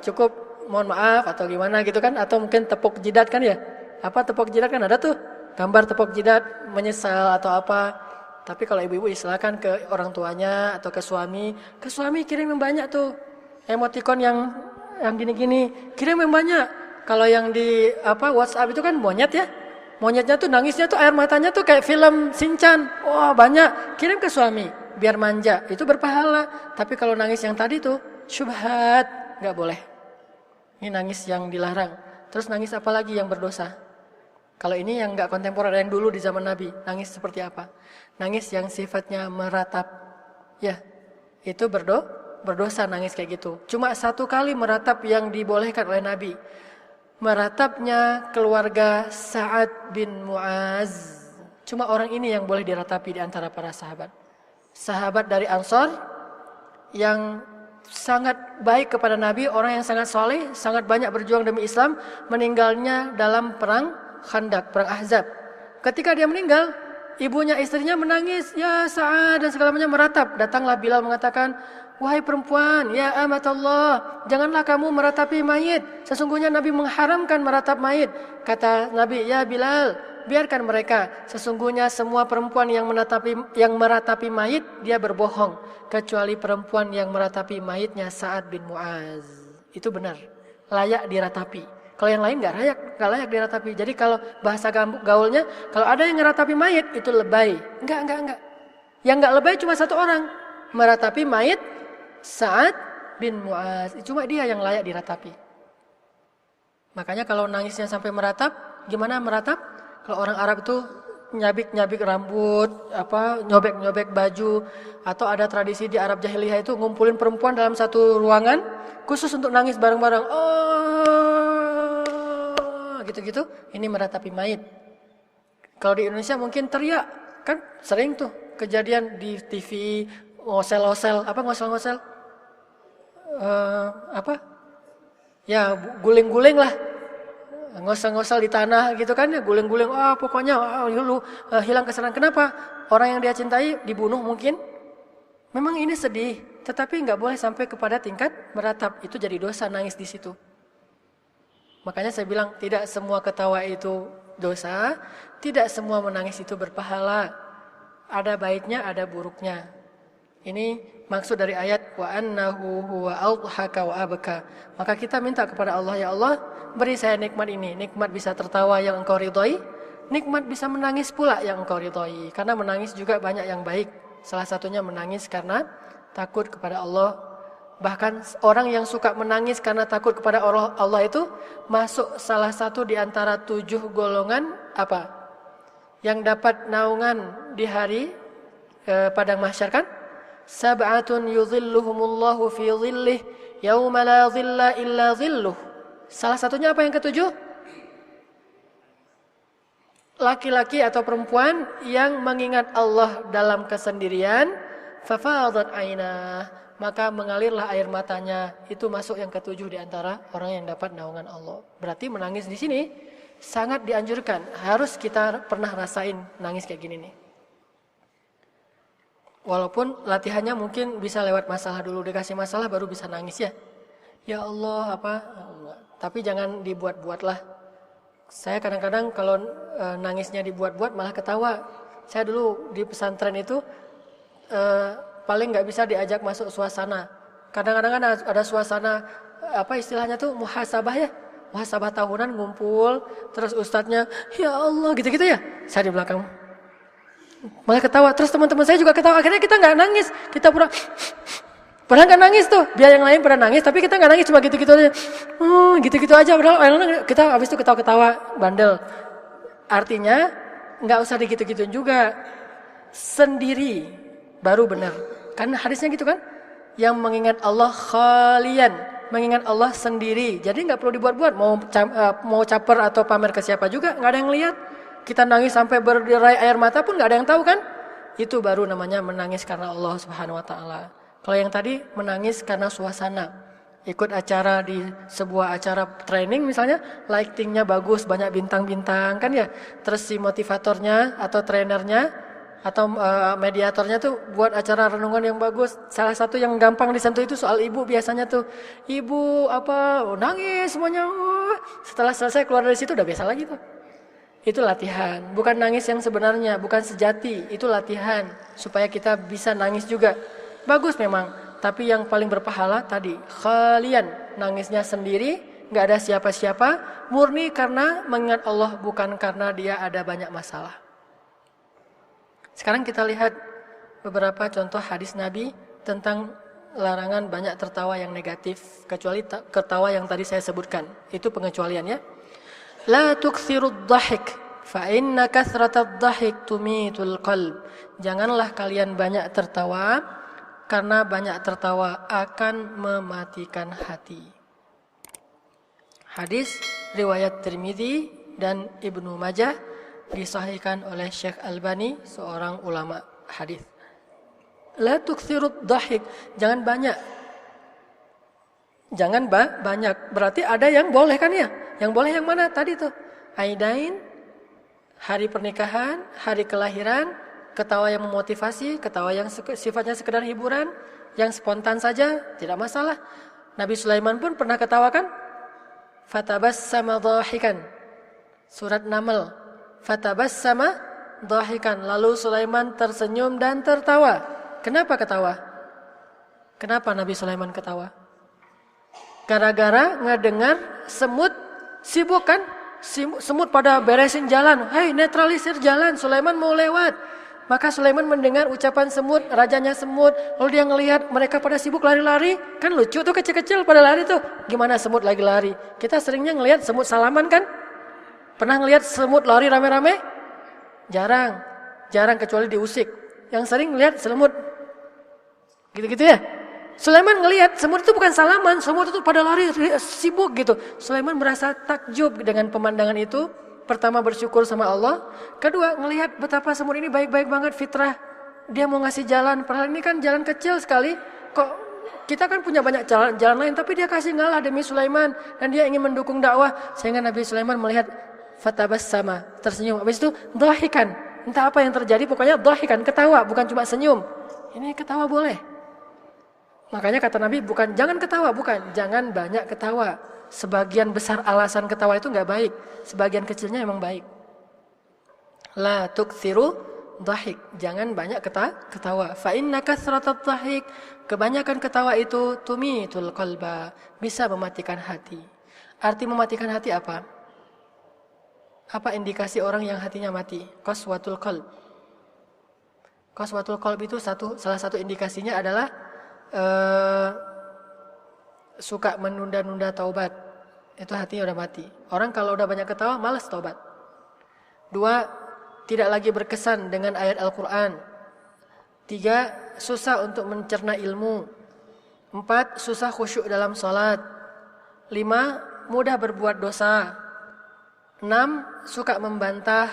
A: cukup mohon maaf atau gimana gitu kan? Atau mungkin tepuk jidat kan ya? Apa tepuk jidat kan ada tuh gambar tepuk jidat menyesal atau apa. Tapi kalau ibu-ibu silakan ke orang tuanya atau ke suami kirim yang banyak tuh emotikon yang gini-gini, kirim yang banyak. Kalau yang di WhatsApp itu kan monyet ya, monyetnya tuh nangisnya tuh air matanya tuh kayak film Shinchan. Wah banyak, kirim ke suami biar manja, itu berpahala. Tapi kalau nangis yang tadi tuh syubhat, nggak boleh. Ini nangis yang dilarang. Terus nangis apa lagi yang berdosa? Kalau ini yang nggak kontemporer, yang dulu di zaman Nabi, nangis seperti apa? Nangis yang sifatnya meratap, ya itu berdosa nangis kayak gitu. Cuma satu kali meratap yang dibolehkan oleh Nabi. meratapnya keluarga Sa'ad bin Mu'az. Cuma orang ini yang boleh diratapi di antara para sahabat. Sahabat dari Ansor yang sangat baik kepada Nabi, orang yang sangat soleh, sangat banyak berjuang demi Islam, meninggalnya dalam perang Khandaq, perang Ahzab. Ketika dia meninggal, ibunya, istrinya menangis, ya Sa'ad dan segala macam meratap. Datanglah Bilal mengatakan, wahai perempuan, ya amatullah, janganlah kamu meratapi mayit. Sesungguhnya Nabi mengharamkan meratap mayit. Kata Nabi, ya Bilal, biarkan mereka. Sesungguhnya semua perempuan yang meratapi mayit, dia berbohong. Kecuali perempuan yang meratapi mayitnya Sa'ad bin Mu'az. Itu benar, layak diratapi. Kalau yang lain nggak layak diratapi. Jadi kalau bahasa gaulnya, kalau ada yang ngeratapi mayit, itu lebay. Enggak. Yang nggak lebay cuma satu orang, meratapi mayit Sa'ad bin Mu'az. Cuma dia yang layak diratapi. Makanya kalau nangisnya sampai meratap, gimana meratap? Kalau orang Arab itu nyabik-nyabik rambut, nyobek-nyobek baju, atau ada tradisi di Arab jahiliyah itu ngumpulin perempuan dalam satu ruangan khusus untuk nangis bareng-bareng. Oh, gitu-gitu. Ini meratapi mayit. Kalau di Indonesia mungkin teriak, kan sering tuh kejadian di TV, ngosel-ngosel, ya guling-guling lah, ngosel-ngosel di tanah gitu kan ya, guling-guling, pokoknya hilang kesenangan. Kenapa? Orang yang dia cintai dibunuh mungkin. Memang ini sedih, tetapi nggak boleh sampai kepada tingkat meratap. Itu jadi dosa nangis di situ. Makanya saya bilang tidak semua ketawa itu dosa, tidak semua menangis itu berpahala. Ada baiknya, ada buruknya. Ini maksud dari ayat wa annahu huwa adhaka wa abka. Maka kita minta kepada Allah, ya Allah, beri saya nikmat ini. Nikmat bisa tertawa yang Engkau ridhoi, nikmat bisa menangis pula yang Engkau ridhoi. Karena menangis juga banyak yang baik. Salah satunya menangis karena takut kepada Allah. Bahkan orang yang suka menangis karena takut kepada Allah itu masuk salah satu di antara 7 golongan apa? Yang dapat naungan di hari padang mahsyar kan? Sab'atun yudhilluhumullahu fi dhillih yauma la dhilla illa dhilluh. Salah satunya apa yang ketujuh? Laki-laki atau perempuan yang mengingat Allah dalam kesendirian, fafadat ainah, maka mengalirlah air matanya. Itu masuk yang ketujuh di antara orang yang dapat naungan Allah. Berarti menangis di sini sangat dianjurkan. Harus kita pernah rasain nangis kayak gini nih. Walaupun latihannya mungkin bisa lewat masalah dulu, dikasih masalah baru bisa nangis ya. Ya Allah tapi jangan dibuat-buatlah. Saya kadang-kadang kalau nangisnya dibuat-buat malah ketawa. Saya dulu di pesantren itu paling nggak bisa diajak masuk suasana. Kadang-kadang kan ada suasana istilahnya tuh muhasabah ya. Muhasabah tahunan ngumpul, terus ustadznya ya Allah gitu-gitu ya. Saya di belakang malah ketawa, terus teman-teman saya juga ketawa. Akhirnya kita nggak nangis, kita pernah nggak nangis tuh. Biar yang lain pernah nangis, tapi kita nggak nangis, cuma gitu-gitu aja. Gitu-gitu aja. Padahal kita habis itu ketawa-ketawa, bandel. Artinya nggak usah digitu-gituin juga. Sendiri baru benar. Kan hadisnya gitu kan? Yang mengingat Allah khalian, mengingat Allah sendiri. Jadi nggak perlu dibuat-buat. Mau caper atau pamer ke siapa juga, nggak ada yang lihat. Kita nangis sampai berderai air mata pun nggak ada yang tahu kan? Itu baru namanya menangis karena Allah Subhanahu Wa Taala. Kalau yang tadi menangis karena suasana, ikut acara di sebuah acara training misalnya, lightingnya bagus, banyak bintang-bintang kan ya. Terus si motivatornya atau trainernya atau mediatornya tuh buat acara renungan yang bagus. Salah satu yang gampang disentuh itu soal ibu biasanya tuh. Ibu nangis semuanya. Setelah selesai keluar dari situ udah biasa lagi tuh. Itu latihan, bukan nangis yang sebenarnya, bukan sejati. Itu latihan supaya kita bisa nangis juga. Bagus memang, tapi yang paling berpahala tadi khalian, nangisnya sendiri, nggak ada siapa-siapa, murni karena mengingat Allah, bukan karena dia ada banyak masalah. Sekarang kita lihat beberapa contoh hadis Nabi tentang larangan banyak tertawa yang negatif, kecuali tertawa yang tadi saya sebutkan. Itu pengecualiannya. La tukthirud dhahik fa inna kathratad dhahik tumitul qalb. Janganlah kalian banyak tertawa, karena banyak tertawa akan mematikan hati. Hadis riwayat Tirmidzi dan Ibnu Majah, disahihkan oleh Syekh Albani, seorang ulama hadis. La tukthirud dhahik, jangan banyak. Jangan banyak. Berarti ada yang boleh kan ya? Yang boleh yang mana tadi tuh? Aidain, hari pernikahan, hari kelahiran, ketawa yang memotivasi, ketawa yang sifatnya sekedar hiburan, yang spontan saja, tidak masalah. Nabi Sulaiman pun pernah ketawa kan? Fatabassama dhahikan. Surat Naml. Fatabassama dhahikan. Lalu Sulaiman tersenyum dan tertawa. Kenapa ketawa? Kenapa Nabi Sulaiman ketawa? Gara-gara ngedengar semut sibuk kan? Semut pada beresin jalan. Hei, netralisir jalan, Sulaiman mau lewat. Maka Sulaiman mendengar ucapan semut, rajanya semut. Lalu dia ngelihat mereka pada sibuk lari-lari. Kan lucu tuh, kecil-kecil pada lari tuh. Gimana semut lagi lari? Kita seringnya ngelihat semut salaman kan? Pernah ngelihat semut lari rame-rame? Jarang. Jarang kecuali diusik. Yang sering ngelihat semut gitu-gitu ya. Sulaiman ngelihat semut itu bukan salaman, semut itu pada lari sibuk gitu. Sulaiman merasa takjub dengan pemandangan itu. Pertama bersyukur sama Allah, kedua ngelihat betapa semut ini baik-baik banget, fitrah. Dia mau ngasih jalan, padahal ini kan jalan kecil sekali. Kok kita kan punya banyak jalan lain, tapi dia kasih ngalah demi Sulaiman dan dia ingin mendukung dakwah. Sehingga Nabi Sulaiman melihat fatabassama, tersenyum. Habis itu dhahikan. Entah apa yang terjadi, pokoknya dhahikan, ketawa, bukan cuma senyum. Ini ketawa boleh. Makanya kata Nabi bukan jangan ketawa, bukan jangan banyak ketawa. Sebagian besar alasan ketawa itu enggak baik, sebagian kecilnya emang baik. La tukthiru dhahik, jangan banyak ketawa. Fa inna kathratat dhahik, kebanyakan ketawa itu tumitul qalba, bisa mematikan hati. Arti mematikan hati apa? Apa indikasi orang yang hatinya mati? Qaswatul qalb. Qaswatul qalb itu salah satu indikasinya adalah suka menunda-nunda taubat. Itu hatinya udah mati. Orang kalau udah banyak ketawa malas taubat. 2, tidak lagi berkesan dengan ayat Al-Quran. 3, susah untuk mencerna ilmu. 4, susah khusyuk dalam salat. 5, mudah berbuat dosa. 6, suka membantah.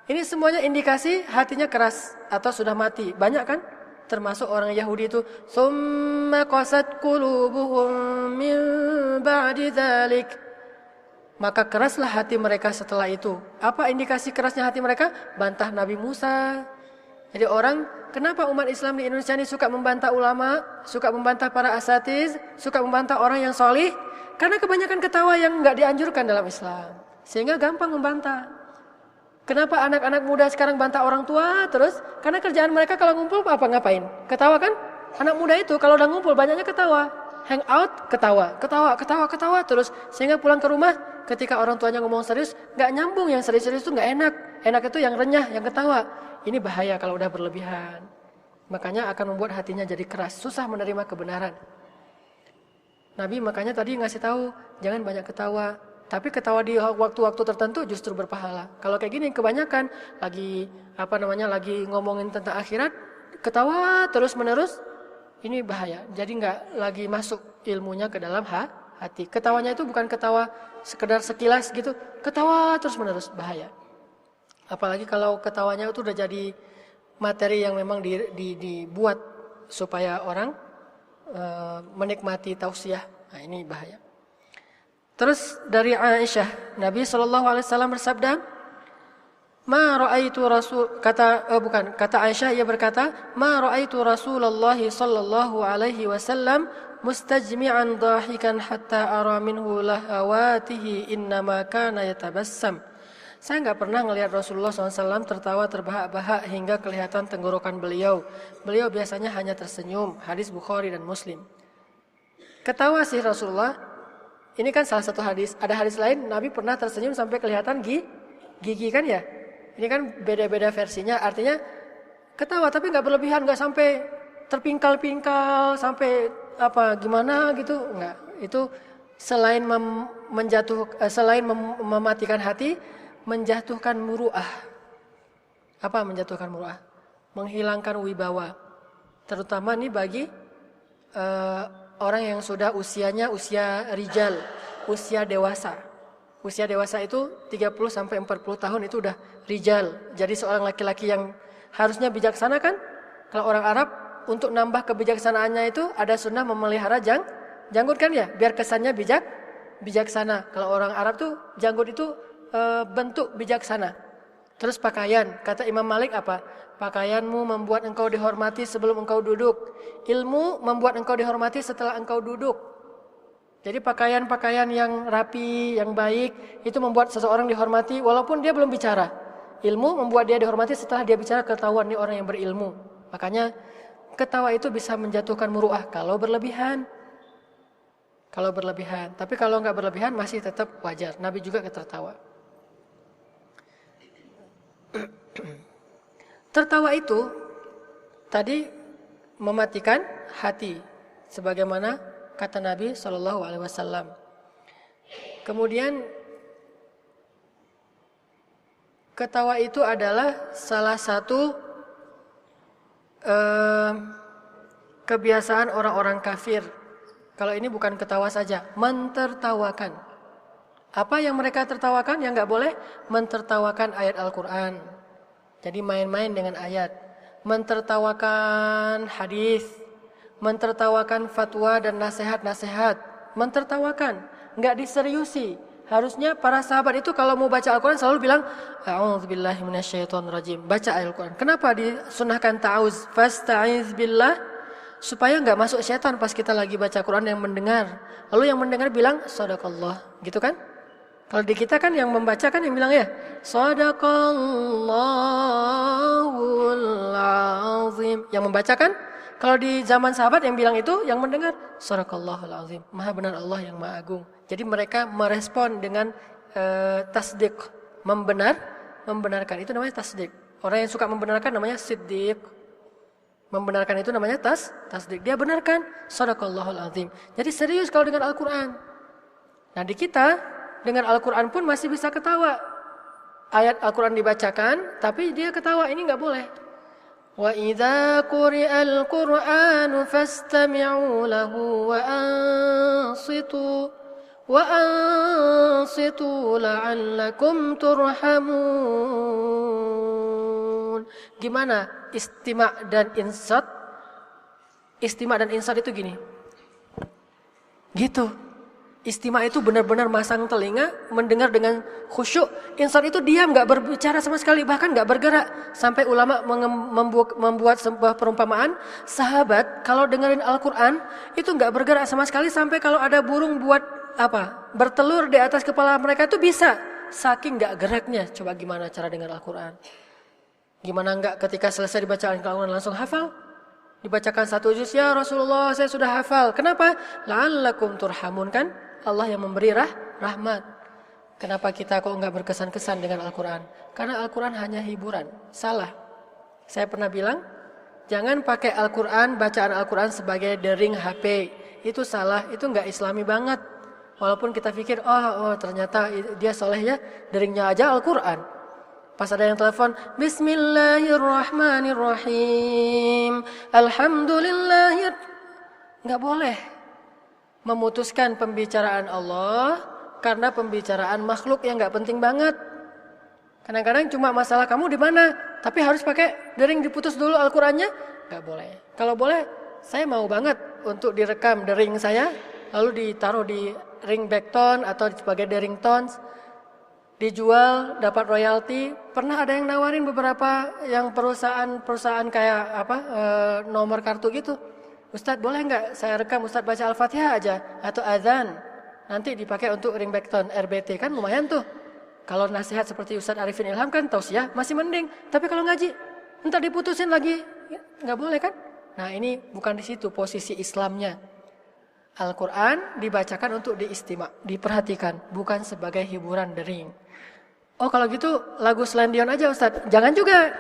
A: Ini semuanya indikasi hatinya keras atau sudah mati. Banyak kan? Termasuk orang Yahudi itu, summa qasat qulubuhum min ba'di dzalik. Maka keraslah hati mereka setelah itu. Apa indikasi kerasnya hati mereka? Bantah Nabi Musa. Jadi orang, kenapa umat Islam di Indonesia ini suka membantah ulama, suka membantah para asatiz, suka membantah orang yang solih? Karena kebanyakan ketawa yang enggak dianjurkan dalam Islam. Sehingga gampang membantah. Kenapa anak-anak muda sekarang bantah orang tua terus? Karena kerjaan mereka kalau ngumpul ngapain? Ketawa kan? Anak muda itu kalau udah ngumpul banyaknya ketawa. Hang out, ketawa terus. Sehingga pulang ke rumah ketika orang tuanya ngomong serius, gak nyambung, yang serius-serius itu gak enak. Enak itu yang renyah, yang ketawa. Ini bahaya kalau udah berlebihan. Makanya akan membuat hatinya jadi keras, susah menerima kebenaran. Nabi makanya tadi ngasih tahu, jangan banyak ketawa. Tapi ketawa di waktu-waktu tertentu justru berpahala. Kalau kayak gini kebanyakan lagi ngomongin tentang akhirat, ketawa terus-menerus, ini bahaya. Jadi enggak lagi masuk ilmunya ke dalam hati. Ketawanya itu bukan ketawa sekedar sekilas gitu, ketawa terus-menerus, bahaya. Apalagi kalau ketawanya itu udah jadi materi yang memang dibuat supaya orang menikmati tausiah. Nah, ini bahaya. Terus dari Aisyah, Nabi SAW bersabda, kata Aisyah, ia berkata, ma ra'aitu Rasulullah sallallahu alaihi wasallam mustajmi'an dhahikan hatta ara minhu lahawatihi innama kana yatabassam. Saya enggak pernah melihat Rasulullah SAW tertawa terbahak-bahak hingga kelihatan tenggorokan beliau. Beliau biasanya hanya tersenyum. Hadis Bukhari dan Muslim. Ketawa sih Rasulullah. Ini kan salah satu hadis. Ada hadis lain, Nabi pernah tersenyum sampai kelihatan gigi kan ya. Ini kan beda-beda versinya. Artinya ketawa tapi nggak berlebihan, nggak sampai terpingkal-pingkal, sampai gimana gitu. Nggak. Itu selain mematikan hati, menjatuhkan muru'ah. Apa menjatuhkan muru'ah? Menghilangkan wibawa. Terutama nih bagi orang yang sudah usianya usia rijal, usia dewasa. Usia dewasa itu 30 sampai 40 tahun itu udah rijal. Jadi seorang laki-laki yang harusnya bijaksana kan? Kalau orang Arab untuk nambah kebijaksanaannya itu ada sunnah memelihara janggut kan ya, biar kesannya bijaksana. Kalau orang Arab tuh janggut itu bentuk bijaksana. Terus pakaian, kata Imam Malik apa? Pakaianmu membuat engkau dihormati sebelum engkau duduk. Ilmu membuat engkau dihormati setelah engkau duduk. Jadi pakaian-pakaian yang rapi, yang baik, itu membuat seseorang dihormati walaupun dia belum bicara. Ilmu membuat dia dihormati setelah dia bicara, ketahuan nih orang yang berilmu. Makanya ketawa itu bisa menjatuhkan muruah kalau berlebihan. Tapi kalau enggak berlebihan masih tetap wajar. Nabi juga tertawa. Tertawa itu tadi mematikan hati, sebagaimana kata Nabi SAW. Kemudian ketawa itu adalah salah satu kebiasaan orang-orang kafir. Kalau ini bukan ketawa saja, mentertawakan. Apa yang mereka tertawakan? Yang enggak boleh mentertawakan ayat Al-Quran. Jadi main-main dengan ayat, mentertawakan hadis, mentertawakan fatwa dan nasihat-nasihat, mentertawakan, enggak diseriusi. Harusnya para sahabat itu kalau mau baca Al-Quran selalu bilang, A'udzubillahi minasyaitonirrajim. Baca Al-Quran. Kenapa disunahkan ta'awuz? Fasta'iz billah, supaya enggak masuk syaitan pas kita lagi baca Quran yang mendengar. Lalu yang mendengar bilang, Shadaqallah, gitu kan? Kalau di kita kan yang membaca kan yang bilang ya, Shadaqallahul azim. Yang membaca kan, kalau di zaman sahabat yang bilang itu, yang mendengar, Shadaqallahul azim. Maha benar Allah yang Maha Agung. Jadi mereka merespon dengan tasdik, membenarkan. Itu namanya tasdik. Orang yang suka membenarkan namanya siddiq. Membenarkan itu namanya tasdik. Dia benarkan, Shadaqallahul azim. Jadi serius kalau dengan Al-Quran. Nah di kita, dengan Al-Quran pun masih bisa ketawa. Ayat Al-Quran dibacakan, tapi dia ketawa. Ini enggak boleh. Wa idza quri'al Qur'anu fastami'u lahu wa ansitu la'allakum turhamun. Gimana istima' dan insat? Istima' dan insat itu gini. Gitu. Istima' itu benar-benar masang telinga, mendengar dengan khusyuk. Insat itu diam, enggak berbicara sama sekali, bahkan enggak bergerak. Sampai ulama membuat sebuah perumpamaan, sahabat kalau dengerin Al-Quran itu enggak bergerak sama sekali, sampai kalau ada burung buat bertelur di atas kepala mereka itu bisa. Saking enggak geraknya. Coba gimana cara dengar Al-Quran? Gimana enggak ketika selesai dibaca Al-Quran langsung hafal? Dibacakan satu juz, ya Rasulullah saya sudah hafal. Kenapa? La'allakum turhamun, kan? Allah yang memberi rahmat. Kenapa kita kok enggak berkesan-kesan dengan Al-Quran? Karena Al-Quran hanya hiburan. Salah. Saya pernah bilang, jangan pakai Al-Quran, bacaan Al-Quran sebagai dering HP. Itu salah, itu enggak islami banget. Walaupun kita pikir, oh ternyata dia soleh ya, deringnya aja Al-Quran. Pas ada yang telepon, Bismillahirrahmanirrahim, Alhamdulillah. Enggak boleh memutuskan pembicaraan Allah karena pembicaraan makhluk yang enggak penting banget. Kadang-kadang cuma masalah kamu di mana, tapi harus pakai dering diputus dulu Al-Qur'annya? Enggak boleh. Kalau boleh, saya mau banget untuk direkam dering saya, lalu ditaruh di ringback tone atau sebagai dering tones, dijual, dapat royalti. Pernah ada yang nawarin beberapa yang perusahaan kayak nomor kartu gitu. Ustadz boleh enggak saya rekam Ustadz baca Al-Fatihah aja atau azan, nanti dipakai untuk ringback tone RBT, kan lumayan tuh. Kalau nasihat seperti Ustadz Arifin Ilham kan tausiah masih mending, tapi kalau ngaji entar diputusin lagi, enggak boleh kan? Nah ini bukan di situ posisi Islamnya. Al-Quran dibacakan untuk diistima, diperhatikan, bukan sebagai hiburan dering. Oh kalau gitu lagu Selendion aja Ustadz, jangan juga.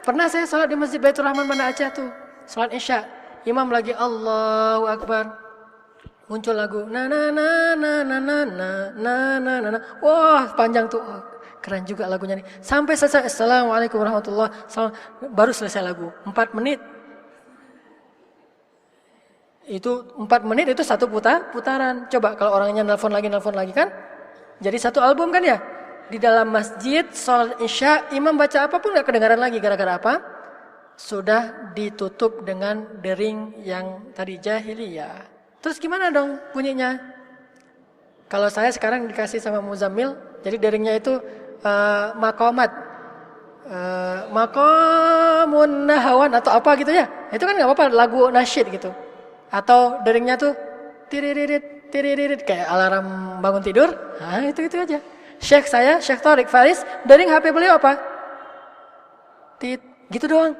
A: Pernah saya sholat di Masjid Baitur Rahman Banda Aceh tuh, sholat Isya. Imam lagi Allahu Akbar, muncul lagu na na na na na na na na na na. Wah panjang tuh, keren juga lagunya nih. Sampai selesai Assalamualaikum warahmatullahi wabarakatuh, baru selesai lagu 4 menit. Itu 4 menit itu satu putaran. Coba kalau orangnya nelpon lagi kan. Jadi satu album kan ya. Di dalam masjid, sholat isya, imam baca apapun gak kedengaran lagi. Gara-gara apa? Sudah ditutup dengan dering yang tadi jahiliyah. Terus gimana dong bunyinya? Kalau saya sekarang dikasih sama Muzammil, jadi deringnya itu maqamat. Maqamun nahawan atau apa gitu ya. Itu kan gak apa-apa, lagu nasyid gitu. Atau deringnya tuh tiririt kayak alarm bangun tidur. Nah, itu aja. Syekh Tariq Faris, dering HP beliau apa? Tit, gitu doang.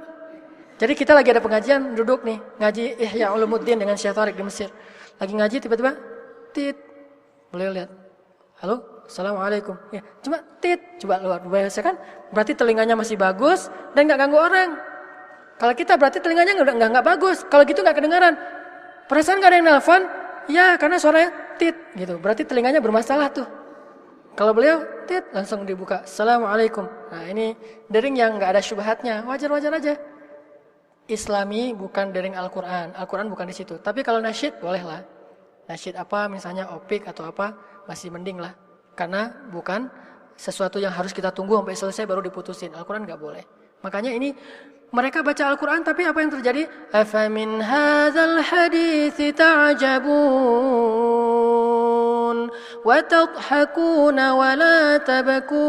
A: Jadi kita lagi ada pengajian, duduk nih, ngaji Ihya Ulumuddin dengan Syekh Tariq di Mesir. Lagi ngaji tiba-tiba tit. Beliau lihat. Halo, Assalamualaikum. Ya, cuma tit, coba luar biasa kan? Berarti telinganya masih bagus dan enggak ganggu orang. Kalau kita berarti telinganya enggak bagus. Kalau gitu enggak kedengaran. Perasaan enggak ada yang nelpon? Ya, karena suaranya tit gitu. Berarti telinganya bermasalah tuh. Kalau beliau tit langsung dibuka. Assalamualaikum. Nah, ini dering yang enggak ada syubhatnya. Wajar-wajar aja. Islami bukan dering Al-Qur'an. Al-Qur'an bukan di situ. Tapi kalau nasyid bolehlah. Nasyid apa misalnya opik atau apa masih mending lah. Karena bukan sesuatu yang harus kita tunggu sampai selesai baru diputusin. Al-Qur'an enggak boleh. Makanya ini mereka baca Al-Qur'an tapi apa yang terjadi? Afamin hadzal hadithi ta'jabun wa tadhakuna wa la tabakun.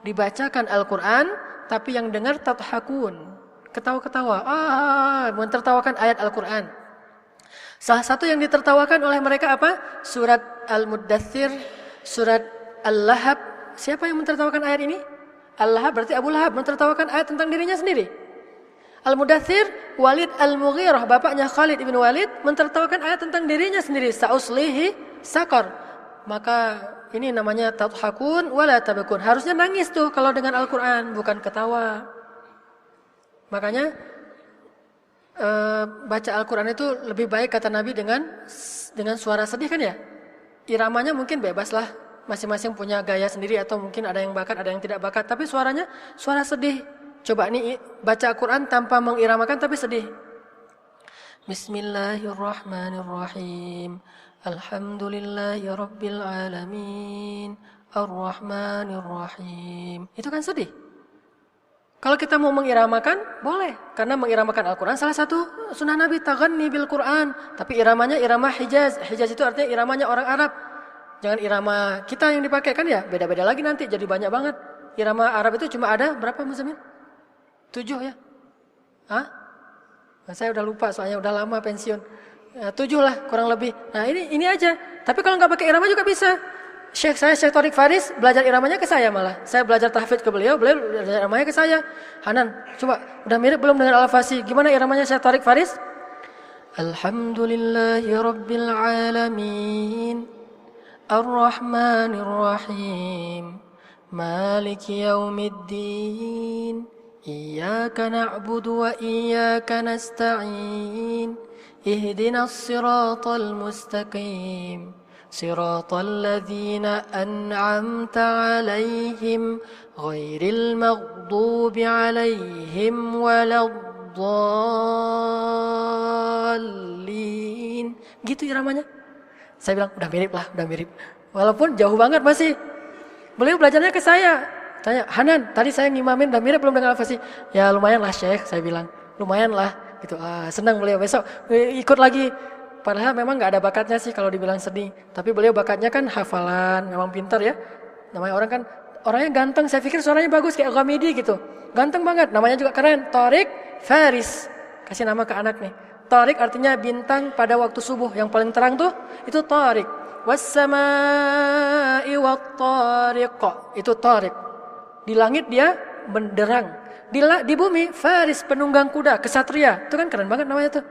A: Dibacakan Al-Qur'an tapi yang dengar tadhakun, ketawa-ketawa. Mentertawakan ayat Al-Qur'an. Salah satu yang ditertawakan oleh mereka apa? Surat Al-Muddathir, surat Al-Lahab. Siapa yang mentertawakan ayat ini? Al-Lahab berarti Abu Lahab mentertawakan ayat tentang dirinya sendiri. Al-Muddathir, Walid Al-Mughirah, bapaknya Khalid ibn Walid, mentertawakan ayat tentang dirinya sendiri. Sa'uslihi sakar. Maka ini namanya tadhakun wala tabakun. Harusnya nangis tuh kalau dengan Al-Quran, bukan ketawa. Makanya baca Al-Quran itu lebih baik kata Nabi dengan suara sedih kan ya. Iramanya mungkin bebas lah. Masing-masing punya gaya sendiri atau mungkin ada yang bakat, ada yang tidak bakat. Tapi suaranya suara sedih. Coba nih baca Al-Quran tanpa mengiramakan tapi sedih. Bismillahirrahmanirrahim. Alhamdulillahi rabbil alamin. Ar-Rahmanir-Rahim. Itu kan sedih. Kalau kita mau mengiramakan, boleh. Karena mengiramakan Al-Quran salah satu sunnah Nabi, taghanni bil Quran. Tapi iramanya irama Hijaz. Hijaz itu artinya iramanya orang Arab. Jangan irama kita yang dipakai kan ya. Beda-beda lagi nanti, jadi banyak banget. Irama Arab itu cuma ada berapa Muzammil? 7 ya? Hah? Nah, saya udah lupa soalnya udah lama pensiun. 7 lah kurang lebih. Nah ini aja. Tapi kalau nggak pakai irama juga bisa. Syekh Tariq Faris belajar iramanya ke saya malah. Saya belajar tahfidz ke beliau belajar iramanya ke saya. Hanan, coba udah mirip belum dengan Al-Fasi? Gimana iramanya Syekh Tariq Faris? Alhamdulillahi rabbil alamin. Ar-Rahmanir-Rahim. Maliki yaumiddin. Iyyaka na'budu wa iyyaka nasta'in. Ihdinas siratal mustaqim. صراط الذين أنعمت عليهم غير المغضوب عليهم ولا الضالين. Gitu iramanya. Saya bilang udah mirip. Walaupun jauh banget masih. Beliau belajarnya ke saya. Tanya, Hanan, tadi saya ngimamin udah mirip belum dengan Al-Fasi? Ya lumayan lah Syekh, saya bilang. Lumayan lah. Gitu. Senang beliau, besok ikut lagi. Padahal memang nggak ada bakatnya sih kalau dibilang sedih. Tapi beliau bakatnya kan hafalan, memang pintar ya. Namanya orang kan, orangnya ganteng. Saya pikir suaranya bagus kayak Ghamidi gitu. Ganteng banget, namanya juga keren. Tariq Faris. Kasih nama ke anak nih. Tariq artinya bintang pada waktu subuh. Yang paling terang tuh, itu Tariq. Was-samaa'i wat-tariq. Itu Tariq. Di langit dia benderang. Di bumi, Faris, penunggang kuda, kesatria. Itu kan keren banget namanya tuh.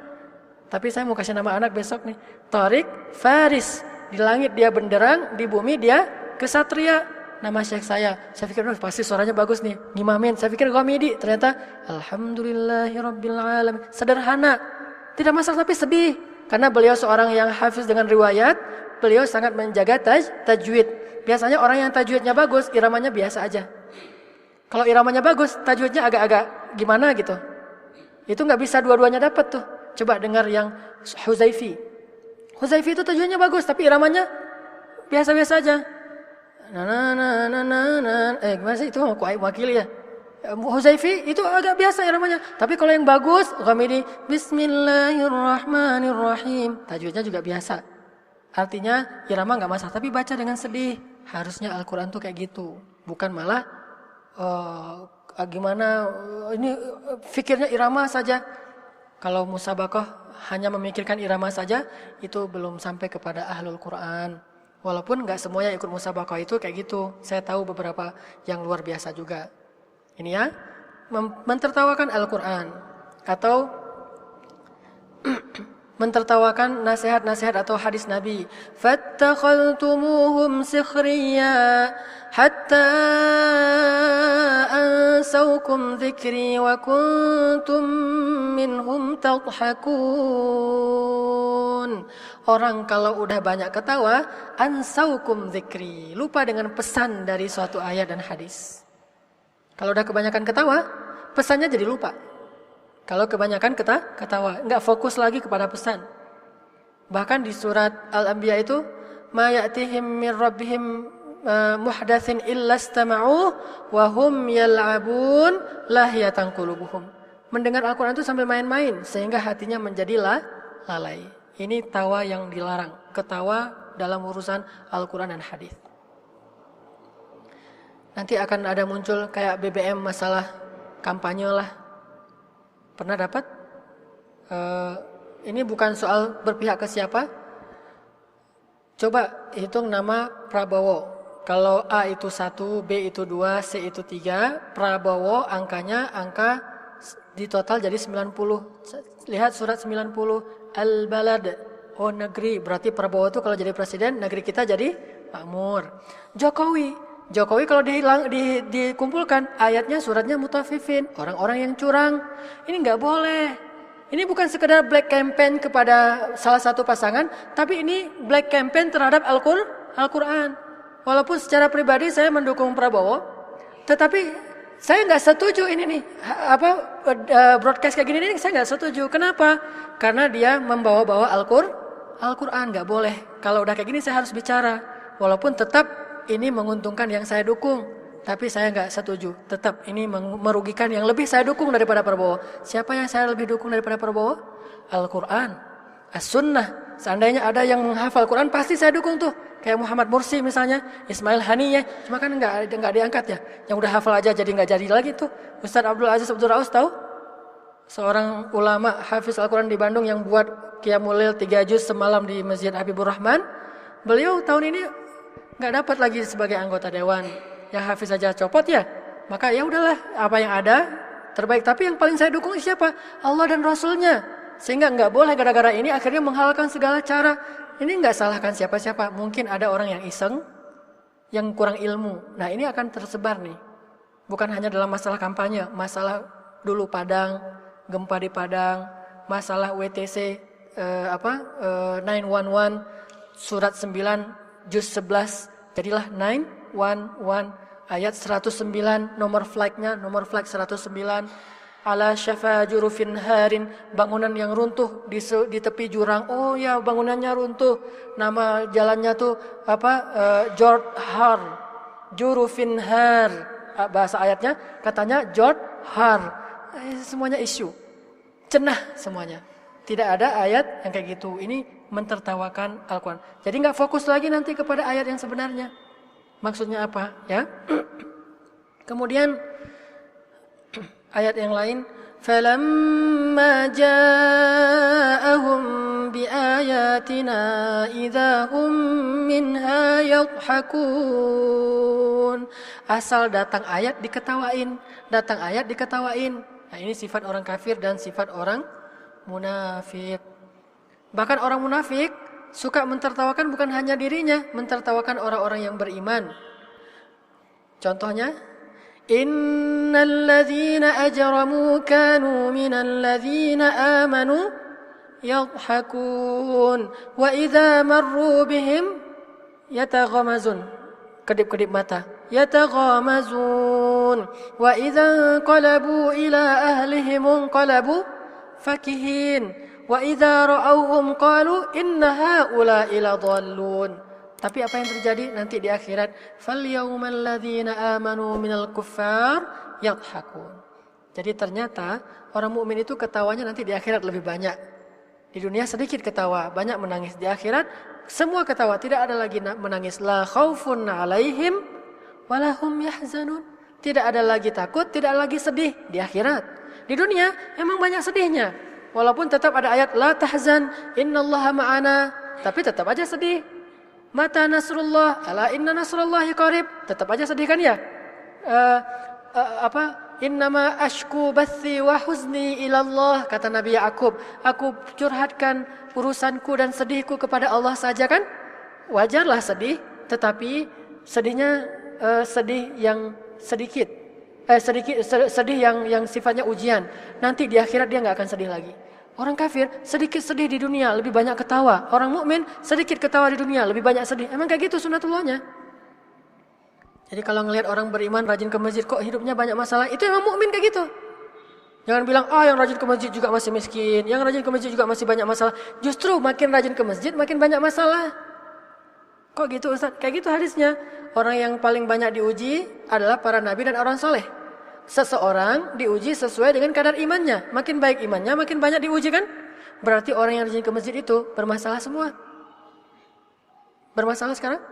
A: Tapi saya mau kasih nama anak besok nih. Tariq Faris. Di langit dia benderang, di bumi dia kesatria. Nama Syekh saya. Saya pikir pasti suaranya bagus nih. Ngimamin. Saya pikir Ghamidi. Ternyata Alhamdulillahirabbil alamin. Sederhana. Tidak masalah tapi sedih. Karena beliau seorang yang hafiz dengan riwayat. Beliau sangat menjaga tajwid. Biasanya orang yang tajwidnya bagus, iramanya biasa aja. Kalau iramanya bagus, tajwidnya agak-agak gimana gitu. Itu nggak bisa dua-duanya dapat tuh. Coba dengar yang Huzaifi. Huzaifi itu tujuannya bagus, tapi iramanya biasa-biasa aja. Gimana sih itu? Aku wakili ya. Huzaifi itu agak biasa iramanya. Tapi kalau yang bagus, Ghamidi, Bismillahirrahmanirrahim. Tajwidnya juga biasa. Artinya irama nggak masalah, tapi baca dengan sedih. Harusnya Al-Quran tuh kayak gitu. Bukan malah ini fikirnya irama saja. Kalau musabaqah hanya memikirkan irama saja, itu belum sampai kepada ahlul Quran. Walaupun nggak semuanya ikut musabaqah itu kayak gitu. Saya tahu beberapa yang luar biasa juga. Ini ya, mentertawakan Al-Quran atau mentertawakan nasihat-nasihat atau hadis Nabi. Fattakhadtumuhum sikhriya hatta ansawkum dzikri wa kuntum minhum tadhakun. Orang kalau udah banyak ketawa, ansaukum dzikri, lupa dengan pesan dari suatu ayat dan hadis. Kalau udah kebanyakan ketawa, pesannya jadi lupa. Kalau kebanyakan ketawa, enggak fokus lagi kepada pesan. Bahkan di surat Al-Anbiya itu, ma ya'tihim min rabbihim muhdatsin illa istama'uh wa hum yal'abun lahiyatan qulubuhum. Mendengar Al-Quran itu sambil main-main sehingga hatinya menjadi lalai. Ini tawa yang dilarang, ketawa dalam urusan Al-Quran dan hadis. Nanti akan ada muncul kayak BBM masalah kampanye lah. Pernah dapat? Ini bukan soal berpihak ke siapa. Coba hitung nama Prabowo. Kalau A itu 1, B itu 2, C itu 3, Prabowo angka di total jadi 90. Lihat surat 90, Al-Balad, negeri. Berarti Prabowo itu kalau jadi presiden, negeri kita jadi makmur. Jokowi kalau dikumpulkan ayatnya suratnya mutaffifin, orang-orang yang curang. Ini enggak boleh. Ini bukan sekedar black campaign kepada salah satu pasangan, tapi ini black campaign terhadap Al-Quran. Walaupun secara pribadi saya mendukung Prabowo, tetapi saya enggak setuju ini nih, broadcast kayak gini nih saya enggak setuju. Kenapa? Karena dia membawa-bawa Al-Quran, enggak boleh. Kalau udah kayak gini saya harus bicara, walaupun tetap ini menguntungkan yang saya dukung, tapi saya nggak setuju. Tetap ini merugikan yang lebih saya dukung daripada Prabowo. Siapa yang saya lebih dukung daripada Prabowo? Al-Quran, As-Sunnah. Seandainya ada yang menghafal Quran, pasti saya dukung tuh. Kayak Muhammad Mursi misalnya, Ismail Haniyeh. Cuma kan nggak diangkat ya. Yang udah hafal aja jadi nggak jadi lagi tuh. Ustaz Abdul Aziz Abdul Raus tahu? Seorang ulama hafiz Al-Quran di Bandung yang buat Qiyamul Lail 3 juz semalam di Masjid Habibur Rahman. Beliau tahun ini nggak dapat lagi sebagai anggota dewan. Yang hafiz saja copot ya. Maka ya udahlah, apa yang ada terbaik. Tapi yang paling saya dukung siapa? Allah dan Rasulnya. Sehingga nggak boleh gara-gara ini akhirnya menghalalkan segala cara. Ini nggak salahkan siapa-siapa. Mungkin ada orang yang iseng, yang kurang ilmu. Nah ini akan tersebar nih. Bukan hanya dalam masalah kampanye, masalah dulu Padang, gempa di Padang, masalah WTC 911, surat 9 juz 11, jadilah 911 ayat 109, nomor flag 109. Ala syafa jurufin harin, bangunan yang runtuh di tepi jurang. Oh ya, bangunannya runtuh. Nama jalannya tuh George Har, jurufin har. Bahasa ayatnya katanya George Har. Semuanya isu, cenah semuanya. Tidak ada ayat yang kayak gitu. Ini mentertawakan Al-Quran. Jadi nggak fokus lagi nanti kepada ayat yang sebenarnya. Maksudnya apa? Ya. Kemudian ayat yang lain, falamma ja'ahum biayatina idza hum minha yadhhakun. Asal datang ayat diketawain, Nah, ini sifat orang kafir dan sifat orang munafik. Bahkan orang munafik suka mentertawakan bukan hanya dirinya, mentertawakan orang-orang yang beriman. Contohnya, innal ladzina ajramu kanu minal ladzina amanu yadhhakun wa idza marru bihim yataghamazun. Kedip-kedip mata. Yataghamazun wa idza qalabu ila ahlihim qalabu fakihin wa idza ra'awhum qalu inna haula'i ladallun. Tapi apa yang terjadi nanti di akhirat? Falyawmal ladzina amanu minal kuffar yadhakun. Jadi ternyata orang mukmin itu ketawanya nanti di akhirat lebih banyak. Di dunia sedikit ketawa, banyak menangis. Di akhirat semua ketawa, tidak ada lagi menangis. La khaufun 'alaihim wa lahum yahzanun. Tidak ada lagi takut, tidak lagi sedih di akhirat. Di dunia emang banyak sedihnya. Walaupun tetap ada ayat la tahzan innallaha ma'ana, tapi tetap aja sedih. Mata nasrullah, ala inna nasrullahi qarib. Tetap aja sedih kan ya? Innama ashku bathi wa huzni ilallah, kata Nabi Ya'qub. Aku curhatkan urusanku dan sedihku kepada Allah saja kan? Wajarlah sedih, tetapi sedihnya sedih yang sedikit. Sedih yang sifatnya ujian. Nanti di akhirat dia nggak akan sedih lagi. Orang kafir sedikit sedih di dunia, lebih banyak ketawa. Orang mukmin sedikit ketawa di dunia, lebih banyak sedih. Emang kayak gitu sunatullahnya. Jadi kalau ngelihat orang beriman rajin ke masjid kok hidupnya banyak masalah, itu emang mukmin kayak gitu. Jangan bilang yang rajin ke masjid juga masih miskin, yang rajin ke masjid juga masih banyak masalah. Justru makin rajin ke masjid makin banyak masalah. Kok gitu Ustaz? Kayak gitu hadisnya. Orang yang paling banyak diuji adalah para nabi dan orang soleh. Seseorang diuji sesuai dengan kadar imannya. Makin baik imannya makin banyak diuji kan? Berarti orang yang rajin ke masjid itu bermasalah semua. Bermasalah sekarang?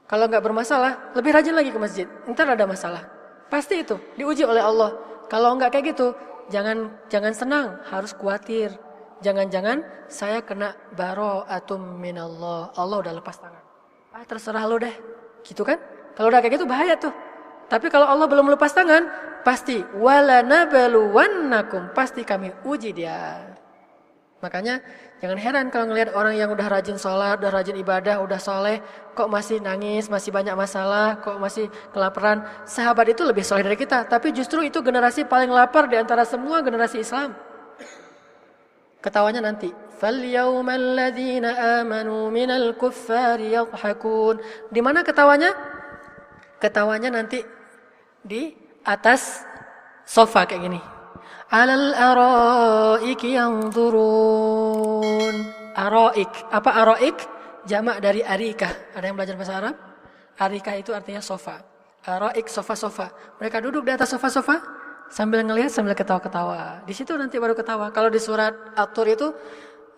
A: Kalau nggak bermasalah, lebih rajin lagi ke masjid. Ntar ada masalah. Pasti itu diuji oleh Allah. Kalau nggak kayak gitu, jangan senang, harus khawatir. Jangan-jangan saya kena bara'atum minallah. Allah udah lepas tangan. Terserah lo deh. Gitu kan? Kalau udah kayak gitu bahaya tuh. Tapi kalau Allah belum lepas tangan, pasti wala nabluwannakum, pasti kami uji dia. Makanya jangan heran kalau ngelihat orang yang udah rajin sholat, udah rajin ibadah, udah soleh, kok masih nangis, masih banyak masalah, kok masih kelaparan. Sahabat itu lebih soleh dari kita, tapi justru itu generasi paling lapar di antara semua generasi Islam. Ketawanya nanti. Falyawmal ladzina amanu minal kuffari yadhakun. Di mana ketawanya? Ketawanya nanti di atas sofa kayak gini. Alal araiki yanzurun. Araik. Apa araik? Jamak dari arika. Ada yang belajar bahasa Arab? Arika itu artinya sofa. Araik, sofa-sofa. Mereka duduk di atas sofa-sofa sambil ngelihat sambil ketawa-ketawa. Di situ nanti baru ketawa. Kalau di surat At-Tur itu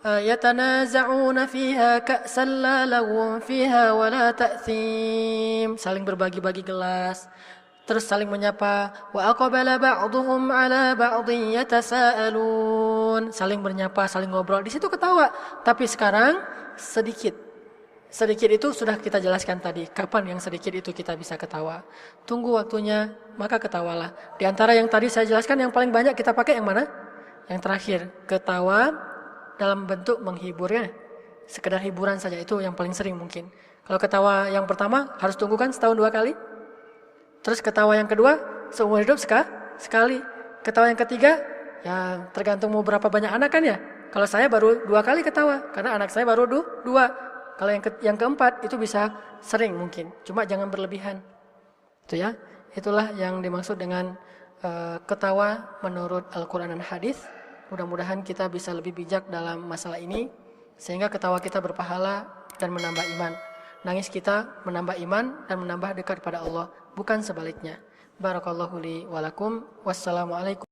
A: yatanaza'una fiha ka'san la laghun fiha wa la ta'thim. Saling berbagi-bagi gelas. Terus saling menyapa, wa aqbala ba'dhum 'ala ba'dhin yatasaalun. Saling bernyapa, saling ngobrol. Di situ ketawa. Tapi sekarang sedikit. Sedikit itu sudah kita jelaskan tadi. Kapan yang sedikit itu kita bisa ketawa? Tunggu waktunya, maka ketawalah. Di antara yang tadi saya jelaskan yang paling banyak kita pakai yang mana? Yang terakhir, ketawa dalam bentuk menghiburnya. Sekedar hiburan saja, itu yang paling sering mungkin. Kalau ketawa yang pertama harus tunggu kan setahun 2 kali. Terus ketawa yang kedua, seumur hidup sekali. Ketawa yang ketiga, ya tergantung mau berapa banyak anak kan ya. Kalau saya baru 2 kali ketawa, karena anak saya baru 2. Kalau yang keempat, itu bisa sering mungkin. Cuma jangan berlebihan. Itu ya, itulah yang dimaksud dengan ketawa menurut Al-Quran dan Hadis. Mudah-mudahan kita bisa lebih bijak dalam masalah ini. Sehingga ketawa kita berpahala dan menambah iman. Nangis kita menambah iman dan menambah dekat pada Allah. Bukan sebaliknya. Barakallahu li walakum. Wassalamualaikum.